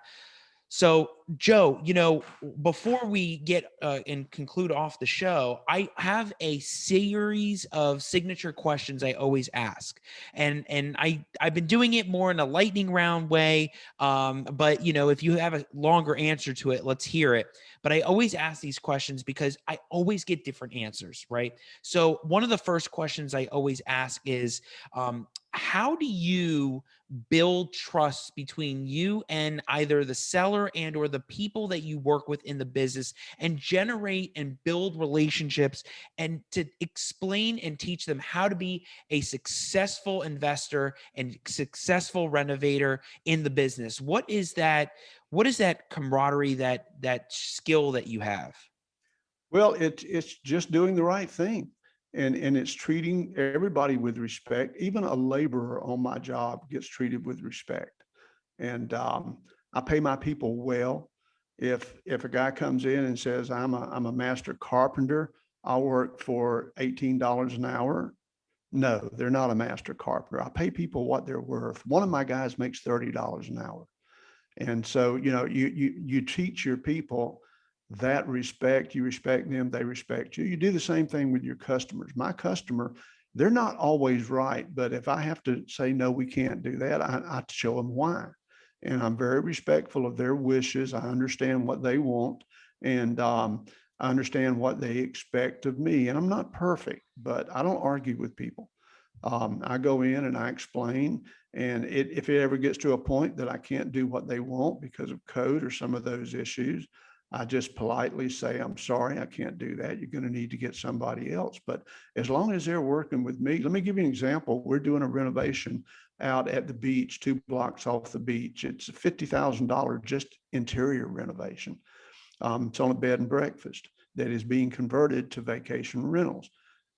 So, Joe, before we get and conclude off the show, I have a series of signature questions I always ask, and I've been doing it more in a lightning round way. But if you have a longer answer to it, let's hear it. But I always ask these questions because I always get different answers, right? So, one of the first questions I always ask is, how do you build trust between you and either the seller and or the people that you work with in the business, and generate and build relationships, and to explain and teach them how to be a successful investor and successful renovator in the business? What is that camaraderie, that skill that you have? Well, it's just doing the right thing. And it's treating everybody with respect. Even a laborer on my job gets treated with respect. And I pay my people well. If a guy comes in and says, I'm a master carpenter, I'll work for $18 an hour. No, they're not a master carpenter. I pay people what they're worth. One of my guys makes $30 an hour. And so, you teach your people that respect. You respect them, they respect you. You do the same thing with your customers. My customer, they're not always right, but if I have to say, no, we can't do that, I show them why. And I'm very respectful of their wishes. I understand what they want, and I understand what they expect of me. And I'm not perfect, but I don't argue with people. I go in and I explain, and if it ever gets to a point that I can't do what they want because of code or some of those issues, I just politely say, I'm sorry, I can't do that. You're going to need to get somebody else. But as long as they're working with me, let me give you an example. We're doing a renovation out at the beach, 2 blocks off the beach. It's a $50,000 just interior renovation. It's on a bed and breakfast that is being converted to vacation rentals.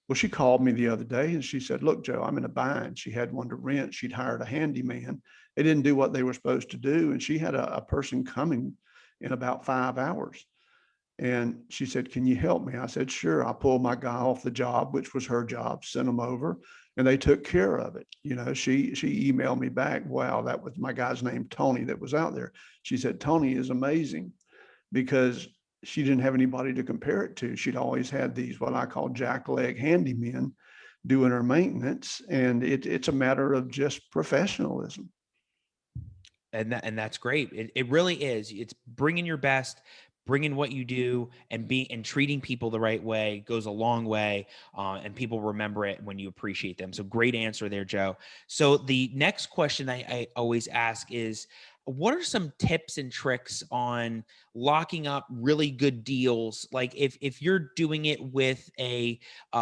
Well, she called me the other day and she said, look, Joe, I'm in a bind. She had one to rent. She'd hired a handyman. They didn't do what they were supposed to do. And she had a person coming in about 5 hours. And she said, can you help me? I said, sure. I pulled my guy off the job, which was her job, sent him over, and they took care of it. She emailed me back. Wow, that was my guy's name, Tony, that was out there. She said, Tony is amazing, because she didn't have anybody to compare it to. She'd always had these, what I call jackleg handymen doing her maintenance. And it's a matter of just professionalism. And that's great. It really is. It's bringing your best, bringing what you do, and treating people the right way goes a long way. And people remember it when you appreciate them. So great answer there, Joe. So the next question I always ask is, what are some tips and tricks on locking up really good deals? Like if you're doing it with a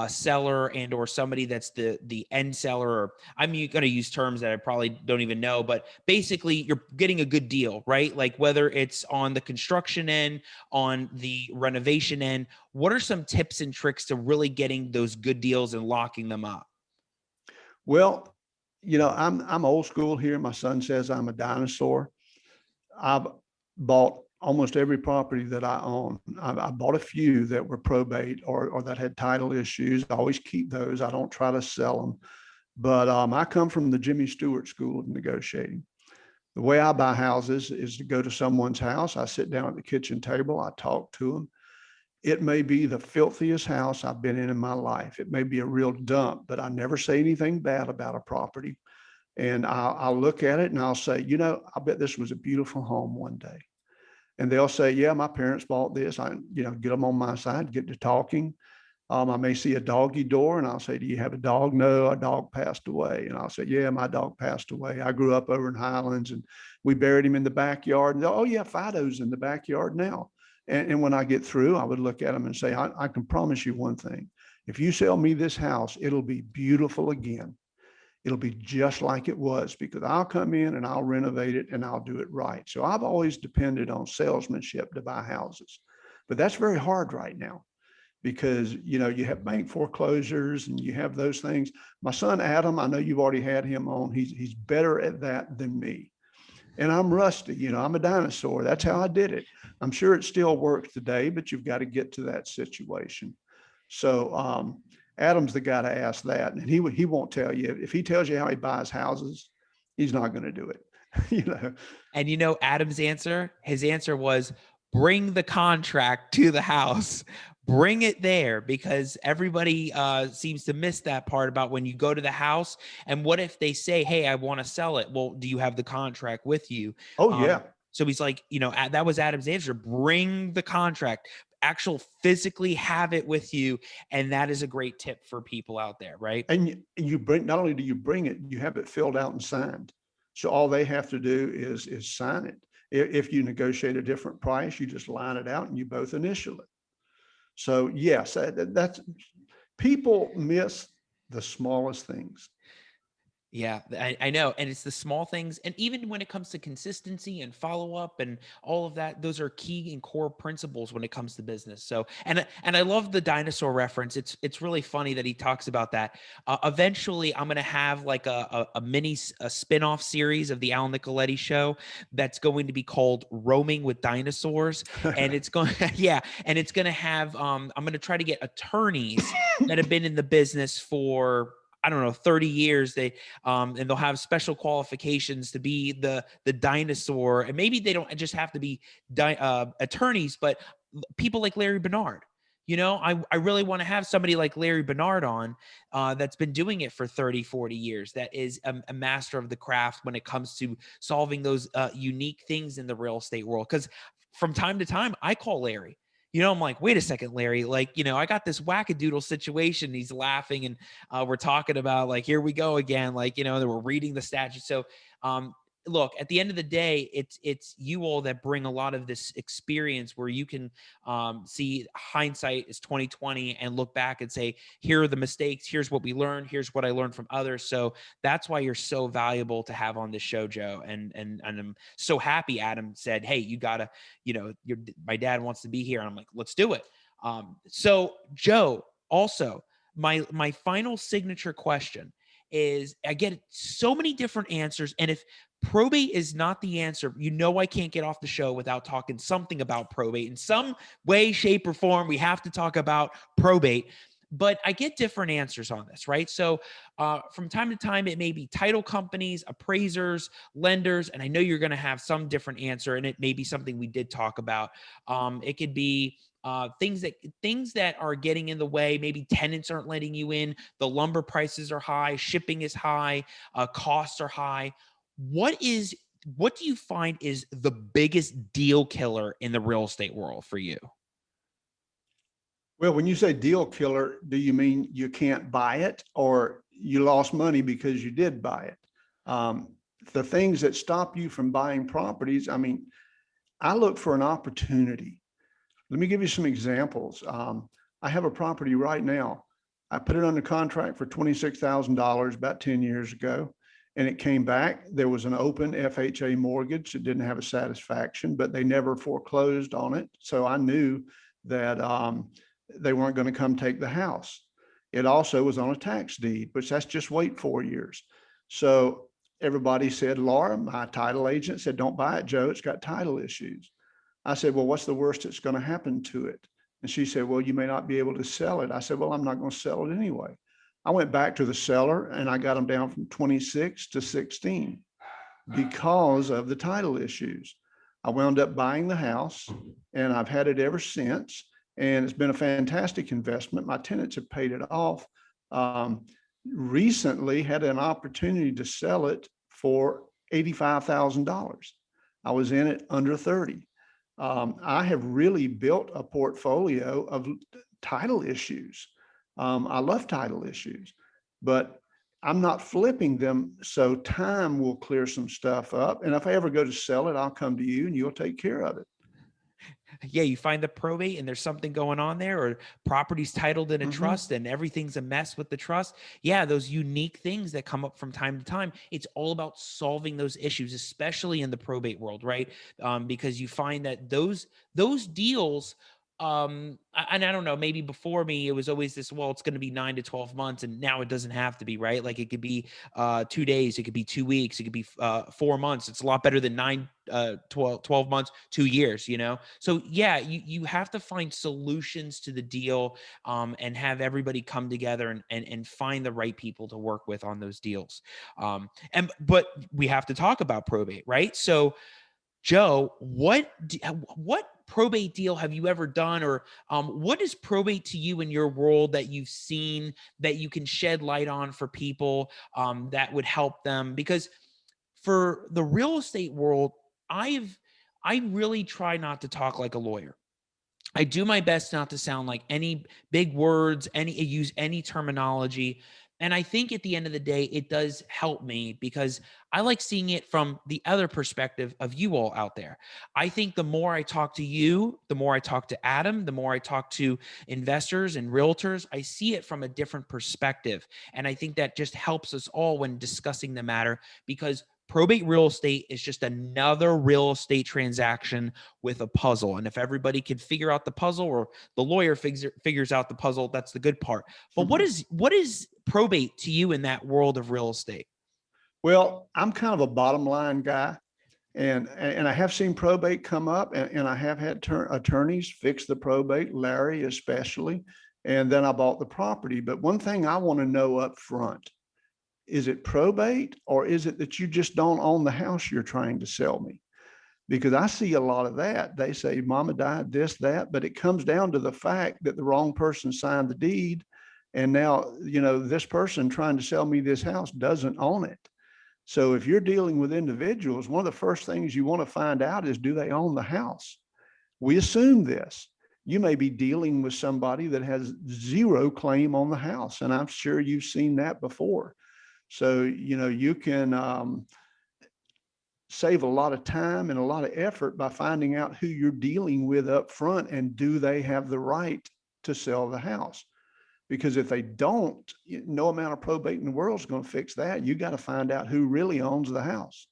seller and or somebody that's the end seller, or I'm going to use terms that I probably don't even know, but basically you're getting a good deal, right? Like whether it's on the construction end, on the renovation end, what are some tips and tricks to really getting those good deals and locking them up? Well, I'm old school here. My son says I'm a dinosaur. I've bought almost every property that I own. I bought a few that were probate or that had title issues. I always keep those. I don't try to sell them. But I come from the Jimmy Stewart School of Negotiating. The way I buy houses is to go to someone's house. I sit down at the kitchen table. I talk to them. It may be the filthiest house I've been in my life. It may be a real dump, but I never say anything bad about a property. And I'll look at it and I'll say, I bet this was a beautiful home one day. And they'll say, yeah, my parents bought this. Get them on my side, get to talking. I may see a doggy door and I'll say, do you have a dog? No, a dog passed away. And I'll say, yeah, my dog passed away. I grew up over in Highlands and we buried him in the backyard. And oh yeah, Fido's in the backyard now. And when I get through, I would look at them and say, I can promise you one thing. If you sell me this house, it'll be beautiful again. It'll be just like it was, because I'll come in and I'll renovate it and I'll do it right. So I've always depended on salesmanship to buy houses, but that's very hard right now because, you have bank foreclosures and you have those things. My son, Adam, I know you've already had him on. He's better at that than me. And I'm rusty, I'm a dinosaur. That's how I did it. I'm sure it still works today, but you've got to get to that situation. So, Adam's the guy to ask that. And he won't tell you. If he tells you how he buys houses, he's not going to do it. And Adam's answer, his answer was, bring the contract to the house, bring it there, because everybody seems to miss that part about when you go to the house. And what if they say, hey, I want to sell it? Well, do you have the contract with you? Oh, yeah. So he's like, that was Adam's answer. Bring the contract, actual physically have it with you. And that is a great tip for people out there, right? And you bring, not only do you bring it, you have it filled out and signed. So all they have to do is sign it. If you negotiate a different price, you just line it out and you both initial it. So yes, that's people miss the smallest things. Yeah, I know. And it's the small things. And even when it comes to consistency and follow up and all of that, those are key and core principles when it comes to business. So, and I love the dinosaur reference. It's really funny that he talks about that. Eventually, I'm going to have like a spin-off series of the Al Nicoletti show that's going to be called Roaming with Dinosaurs. And it's going, yeah. And it's going to have, I'm going to try to get attorneys that have been in the business for, I don't know, 30 years. And they'll have special qualifications to be the dinosaur. And maybe they don't just have to be attorneys, but people like Larry Bernard. I really want to have somebody like Larry Bernard on that's been doing it for 30, 40 years, that is a master of the craft when it comes to solving those unique things in the real estate world. Because from time to time, I call Larry. I'm like, wait a second, Larry, I got this wackadoodle situation. He's laughing and we're talking about here we go again. That we're reading the statute. So, look, at the end of the day, it's you all that bring a lot of this experience where you can see hindsight is 2020 and look back and say, here are the mistakes. Here's what we learned. Here's what I learned from others. So that's why you're so valuable to have on this show, Joe. And I'm so happy Adam said, hey, you gotta, my dad wants to be here. And I'm like, let's do it. So Joe, also my final signature question is, I get so many different answers. And if probate is not the answer. You know, I can't get off the show without talking something about probate in some way, shape, or form. We have to talk about probate, but I get different answers on this, right? So from time to time, it may be title companies, appraisers, lenders, and I know you're going to have some different answer, and it may be something we did talk about. It could be things that are getting in the way. Maybe tenants aren't letting you in. The lumber prices are high, shipping is high, costs are high. What do you find is the biggest deal killer in the real estate world for you? Well, when you say deal killer, do you mean you can't buy it or you lost money because you did buy it? The things that stop you from buying properties, I mean, I look for an opportunity. Let me give you some examples. I have a property right now. I put it under contract for $26,000 about 10 years ago, and it came back. There was an open FHA mortgage. It didn't have a satisfaction, but they never foreclosed on it. So I knew that they weren't going to come take the house. It also was on a tax deed, which that's just wait 4 years. So everybody said, Laura, my title agent said, don't buy it, Joe. It's got title issues. I said, well, what's the worst that's going to happen to it? And she said, well, you may not be able to sell it. I said, well, I'm not going to sell it anyway. I went back to the seller and I got them down from 26 to 16 because of the title issues. I wound up buying the house and I've had it ever since. And it's been a fantastic investment. My tenants have paid it off. Recently had an opportunity to sell it for $85,000. I was in it under 30. I have really built a portfolio of title issues. I love title issues, but I'm not flipping them. So time will clear some stuff up. And if I ever go to sell it, I'll come to you and you'll take care of it. Yeah, you find the probate and there's something going on there, or property's titled in a trust and everything's a mess with the trust. Yeah, those unique things that come up from time to time. It's all about solving those issues, especially in the probate world, right? Because you find that those deals, and I don't know, maybe before me it was always this, well, it's going to be 9 to 12 months, and now it doesn't have to be, right? Like it could be 2 days, it could be 2 weeks, it could be 4 months. It's a lot better than 12 months, 2 years, you know? So yeah, you have to find solutions to the deal, and have everybody come together and find the right people to work with on those deals. But we have to talk about probate, right? So Joe, what probate deal have you ever done, or what is probate to you in your world that you've seen that you can shed light on for people, that would help them? Because for the real estate world, I really try not to talk like a lawyer. I do my best not to sound like any big words, any use any terminology. And I think at the end of the day, it does help me because I like seeing it from the other perspective of you all out there. I think the more I talk to you, the more I talk to Adam, the more I talk to investors and realtors, I see it from a different perspective. And I think that just helps us all when discussing the matter, because probate real estate is just another real estate transaction with a puzzle. And if everybody could figure out the puzzle, or the lawyer figures out the puzzle, that's the good part. But what is probate to you in that world of real estate? Well, I'm kind of a bottom line guy. And I have seen probate come up, and I have had attorneys fix the probate, Larry especially, and then I bought the property. But one thing I want to know up front, is it probate or is it that you just don't own the house you're trying to sell me? Because I see a lot of that. They say mama died, this, that, but it comes down to the fact that the wrong person signed the deed. And now, this person trying to sell me this house doesn't own it. So if you're dealing with individuals, one of the first things you want to find out is, do they own the house? We assume this. You may be dealing with somebody that has zero claim on the house. And I'm sure you've seen that before. So, you can save a lot of time and a lot of effort by finding out who you're dealing with up front, and do they have the right to sell the house? Because if they don't, no amount of probate in the world is going to fix that. You got to find out who really owns the house.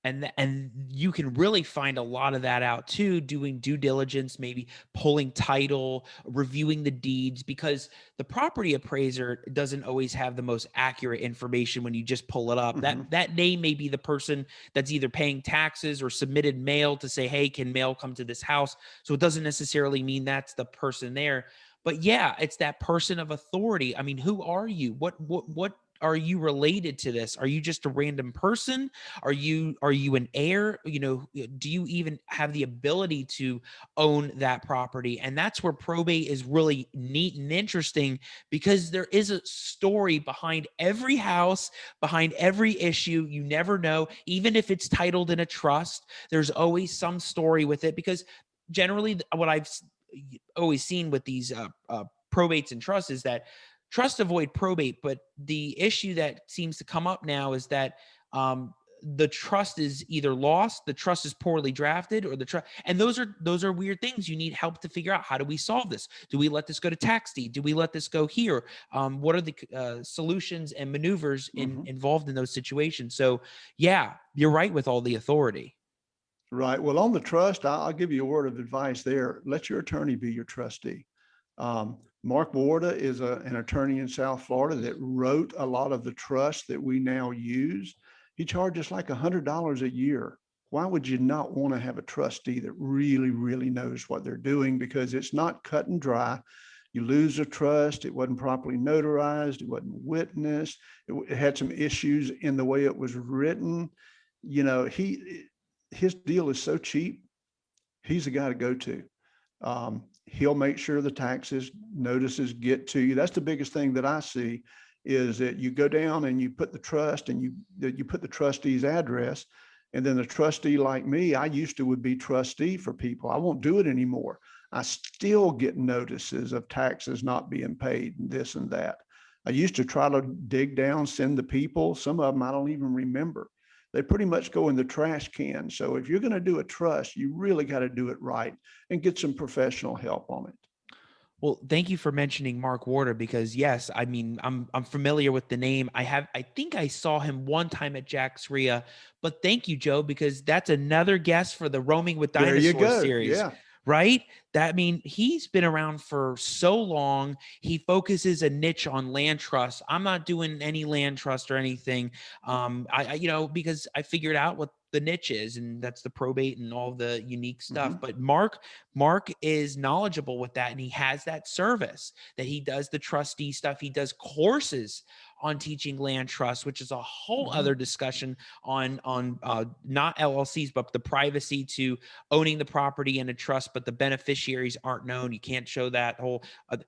And you can really find a lot of that out too, doing due diligence, maybe pulling title, reviewing the deeds, because the property appraiser doesn't always have the most accurate information when you just pull it up. Mhm. That name may be the person that's either paying taxes or submitted mail to say, hey, can mail come to this house? So it doesn't necessarily mean that's the person there. But yeah, it's that person of authority. I mean, who are you? What are you related to this? Are you just a random person? Are you an heir? Do you even have the ability to own that property? And that's where probate is really neat and interesting, because there is a story behind every house, behind every issue. You never know, even if it's titled in a trust, there's always some story with it, because generally what I've always seen with these probates and trusts is that trust avoid probate. But the issue that seems to come up now is that the trust is either lost, the trust is poorly drafted, or the trust. And those are weird things. You need help to figure out, how do we solve this? Do we let this go to tax deed? Do we let this go here? What are the solutions and maneuvers Mhm. involved in those situations? So yeah, you're right with all the authority. Right. Well, on the trust, I'll give you a word of advice there. Let your attorney be your trustee. Mark Warda is an attorney in South Florida that wrote a lot of the trusts that we now use. He charges like $100 a year. Why would you not want to have a trustee that really, really knows what they're doing? Because it's not cut and dry. You lose a trust. It wasn't properly notarized. It wasn't witnessed. It had some issues in the way it was written. You know, his deal is so cheap. He's the guy to go to. He'll make sure the taxes notices get to you. That's the biggest thing that I see, is that you go down and you put the trust, and you put the trustee's address, and then the trustee, like me, I used to would be trustee for people. I won't do it anymore. I still get notices of taxes not being paid and this and that. I used to try to dig down, send the people. Some of them I don't even remember. They pretty much go in the trash can. So if you're going to do a trust, you really got to do it right and get some professional help on it. Well, thank you for mentioning Mark Warder, because yes, I mean, I'm familiar with the name. I think I saw him one time at Jack's RIA, but thank you, Joe, because that's another guest for the Roaming with There you Dinosaurs go. series, Yeah. right? That, I mean, he's been around for so long. He focuses a niche on land trust. I'm not doing any land trust or anything. Because I figured out what the niche is, and that's the probate and all the unique stuff. Mhm. But Mark is knowledgeable with that, and he has that service that he does the trustee stuff. He does courses on teaching land trust, which is a whole Mhm. other discussion on not LLCs, but the privacy to owning the property in a trust, but the beneficiaries aren't known. You can't show that whole.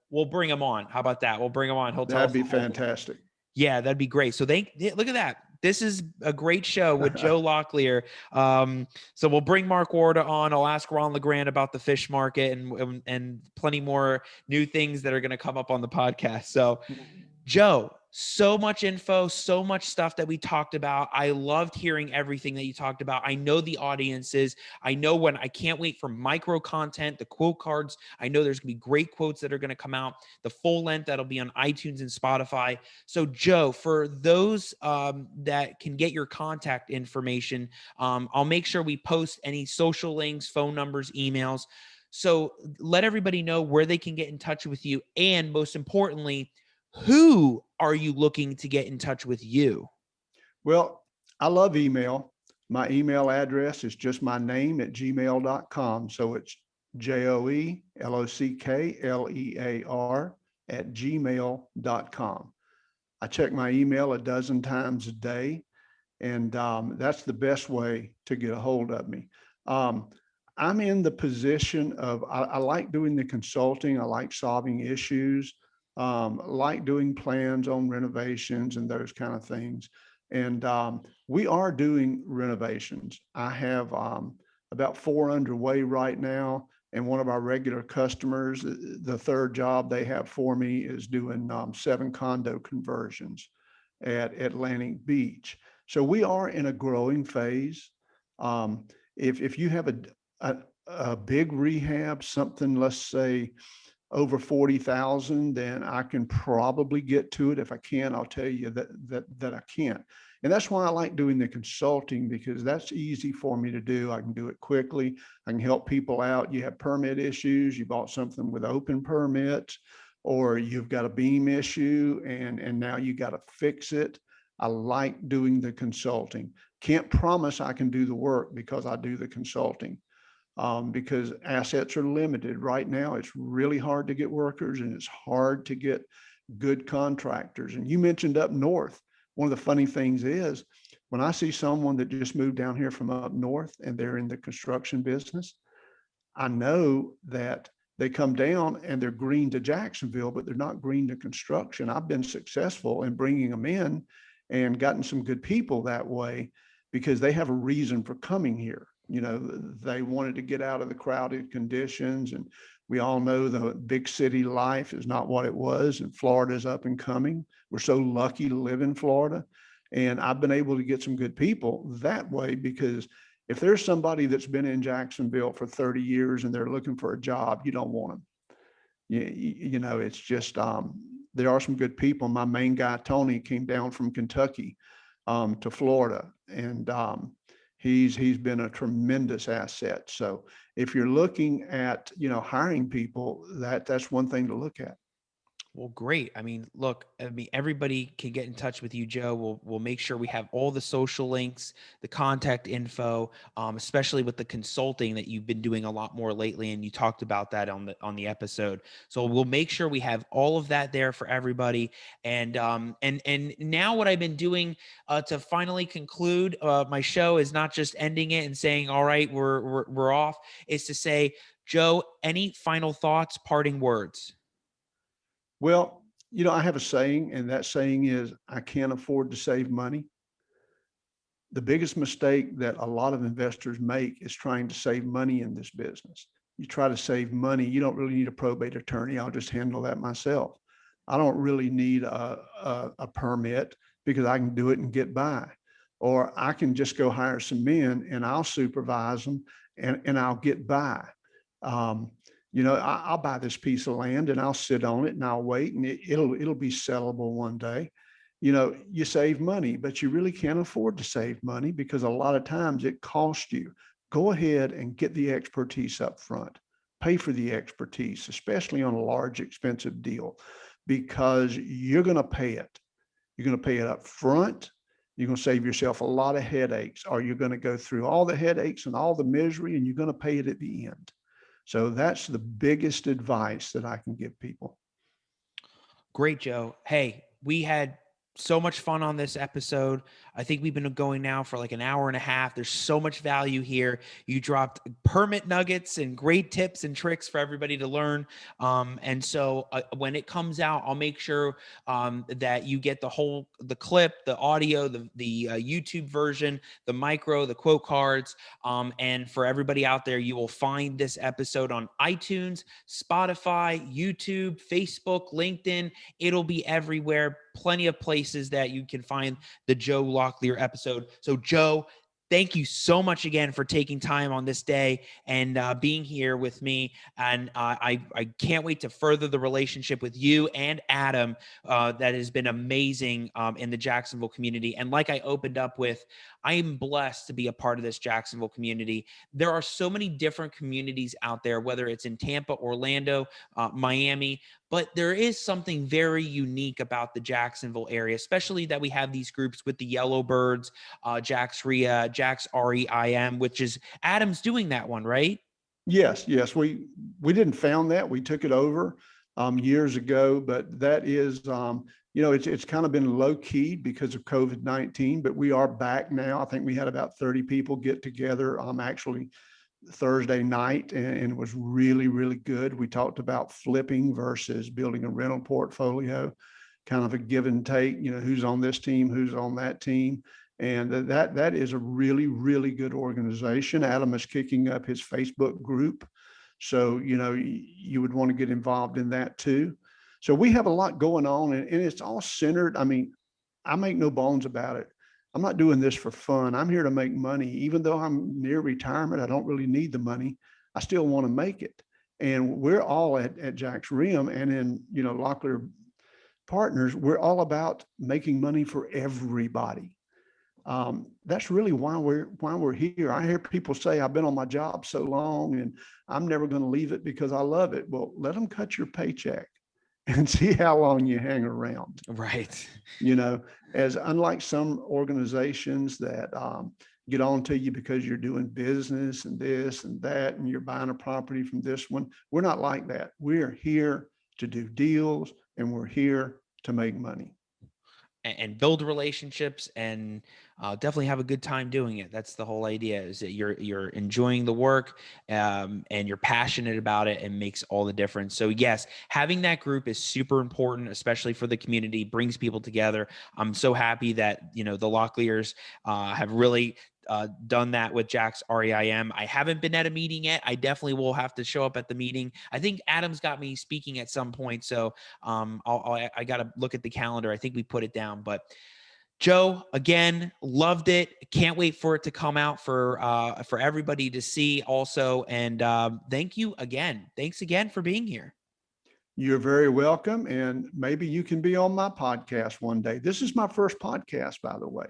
We'll bring him on. How about that? We'll bring him on. He'll tell That'd us be the whole. fantastic. Yeah, that'd be great. So look at that. This is a great show with Joe Locklear. So we'll bring Mark Warda on. I'll ask Ron LeGrand about the fish market and plenty more new things that are going to come up on the podcast. So Joe, so much info, so much stuff that we talked about. I loved hearing everything that you talked about. I know the audiences. I can't wait for micro content, the quote cards. I know there's going to be great quotes that are going to come out, the full length that'll be on iTunes and Spotify. So, Joe, for those that can get your contact information, I'll make sure we post any social links, phone numbers, emails. So, let everybody know where they can get in touch with you. And most importantly, who are you looking to get in touch with you? Well, I love email. My email address is just my name at gmail.com. So it's JOELOCKLEAR at gmail.com. I check my email a dozen times a day, and that's the best way to get a hold of me. Um, I'm in the position of, I like doing the consulting. I like solving issues, like doing plans on renovations and those kind of things. And we are doing renovations. I have about 4 underway right now. And one of our regular customers, the third job they have for me is doing 7 condo conversions at Atlantic Beach. So we are in a growing phase. If you have a big rehab, something, let's say over 40,000, then I can probably get to it. If I can, I'll tell you that I can't. And that's why I like doing the consulting, because that's easy for me to do. I can do it quickly. I can help people out. You have permit issues. You bought something with open permits, or you've got a beam issue and now you got to fix it. I like doing the consulting. Can't promise I can do the work because I do the consulting. Because assets are limited right now. It's really hard to get workers, and it's hard to get good contractors. And you mentioned up north. One of the funny things is when I see someone that just moved down here from up north and they're in the construction business, I know that they come down and they're green to Jacksonville, but they're not green to construction. I've been successful in bringing them in and gotten some good people that way because they have a reason for coming here. You know, they wanted to get out of the crowded conditions, and we all know the big city life is not what it was, and Florida is up and coming. We're so lucky to live in Florida, and I've been able to get some good people that way, because if there's somebody that's been in Jacksonville for 30 years and they're looking for a job, you don't want them. You know, it's just, there are some good people. My main guy, Tony, came down from Kentucky to Florida, and he's been a tremendous asset. So if you're looking at, you know, hiring people, that's one thing to look at. Well, great. Look, everybody can get in touch with you, Joe. We'll make sure we have all the social links, the contact info, especially with the consulting that you've been doing a lot more lately, and you talked about that on the episode. So we'll make sure we have all of that there for everybody. And now what I've been doing to finally conclude my show is not just ending it and saying, "All right, we're off," is to say, Joe, any final thoughts, parting words? Well, you know, I have a saying, and that saying is, I can't afford to save money. The biggest mistake that a lot of investors make is trying to save money in this business. You try to save money, you don't really need a probate attorney. I'll just handle that myself. I don't really need a permit because I can do it and get by. Or I can just go hire some men and I'll supervise them and I'll get by. Um, you know, I'll buy this piece of land and I'll sit on it and I'll wait, and it'll be sellable one day. You know, you save money, but you really can't afford to save money because a lot of times it costs you. Go ahead and get the expertise up front. Pay for the expertise, especially on a large, expensive deal, because you're going to pay it. You're going to pay it up front. You're going to save yourself a lot of headaches, or you're going to go through all the headaches and all the misery, and you're going to pay it at the end. So that's the biggest advice that I can give people. Great, Joe. Hey, we had so much fun on this episode. I think we've been going now for like an hour and a half. There's so much value here. You dropped permit nuggets and great tips and tricks for everybody to learn. And so when it comes out, I'll make sure that you get the clip, the audio, the YouTube version, the micro, the quote cards. And for everybody out there, you will find this episode on iTunes, Spotify, YouTube, Facebook, LinkedIn. It'll be everywhere. Plenty of places that you can find the Joe Locklear episode. So, Joe, thank you so much again for taking time on this day and being here with me. And I can't wait to further the relationship with you and Adam that has been amazing in the Jacksonville community. And like I opened up with, I am blessed to be a part of this Jacksonville community. There are so many different communities out there, whether it's in Tampa, Orlando, Miami, but there is something very unique about the Jacksonville area, especially that we have these groups with the Yellowbirds, Jax RIA, Jax REIM, which is Adam's doing that one, right? Yes, yes, we didn't found that. We took it over years ago, but that is, you know, it's kind of been low key because of COVID-19, but we are back now. I think we had about 30 people get together actually Thursday night, and it was really, really good. We talked about flipping versus building a rental portfolio, kind of a give and take, you know, who's on this team, who's on that team. And that is a really, really good organization. Adam is kicking up his Facebook group. So, you know, you would want to get involved in that too. So we have a lot going on, and it's all centered. I mean, I make no bones about it. I'm not doing this for fun. I'm here to make money. Even though I'm near retirement, I don't really need the money. I still want to make it. And we're all at Jax RIM and in, you know, Locklear Partners, we're all about making money for everybody. That's really why we're here. I hear people say, I've been on my job so long and I'm never going to leave it because I love it. Well, let them cut your paycheck and see how long you hang around. Right. You know, as unlike some organizations that get on to you because you're doing business and this and that, and you're buying a property from this one. We're not like that. We're here to do deals and we're here to make money. And build relationships and definitely have a good time doing it. That's the whole idea, is that you're enjoying the work and you're passionate about it, and makes all the difference. So yes, having that group is super important, especially for the community, brings people together. I'm so happy that, the Locklears have really done that with Jack's REIM. I haven't been at a meeting yet. I definitely will have to show up at the meeting. I think Adam's got me speaking at some point. So I got to look at the calendar. I think we put it down, but Joe, again, loved it. Can't wait for it to come out for everybody to see also. And thank you again. Thanks again for being here. You're very welcome. And maybe you can be on my podcast one day. This is my first podcast, by the way.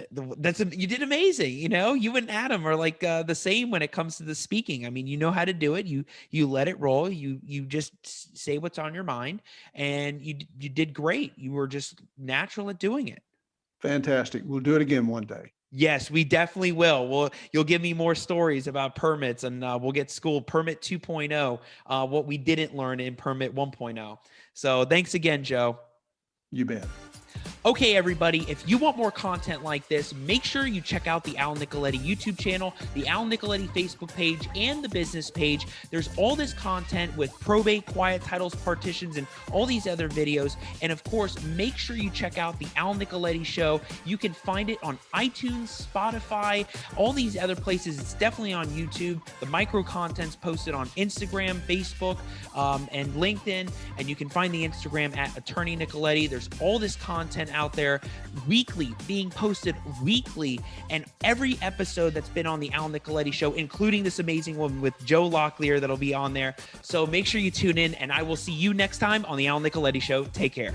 You did amazing. You and Adam are like the same when it comes to the speaking. I mean, you know how to do it. You let it roll. You just say what's on your mind, and you did great. You were just natural at doing it. Fantastic. We'll do it again one day. Yes, we definitely will. You'll give me more stories about permits, and we'll get school permit 2.0, what we didn't learn in permit 1.0. So thanks again, Joe. You bet. Okay, everybody, if you want more content like this, make sure you check out the Al Nicoletti YouTube channel, the Al Nicoletti Facebook page, and the business page. There's all this content with probate, quiet titles, partitions, and all these other videos. And of course, make sure you check out the Al Nicoletti Show. You can find it on iTunes, Spotify, all these other places. It's definitely on YouTube. The micro content's posted on Instagram, Facebook, and LinkedIn. And you can find the Instagram at Attorney Nicoletti. There's all this content out there weekly, being posted weekly, and every episode that's been on the Al Nicoletti Show, including this amazing one with Joe Locklear that'll be on there. So make sure you tune in, and I will see you next time on the Al Nicoletti Show. Take care.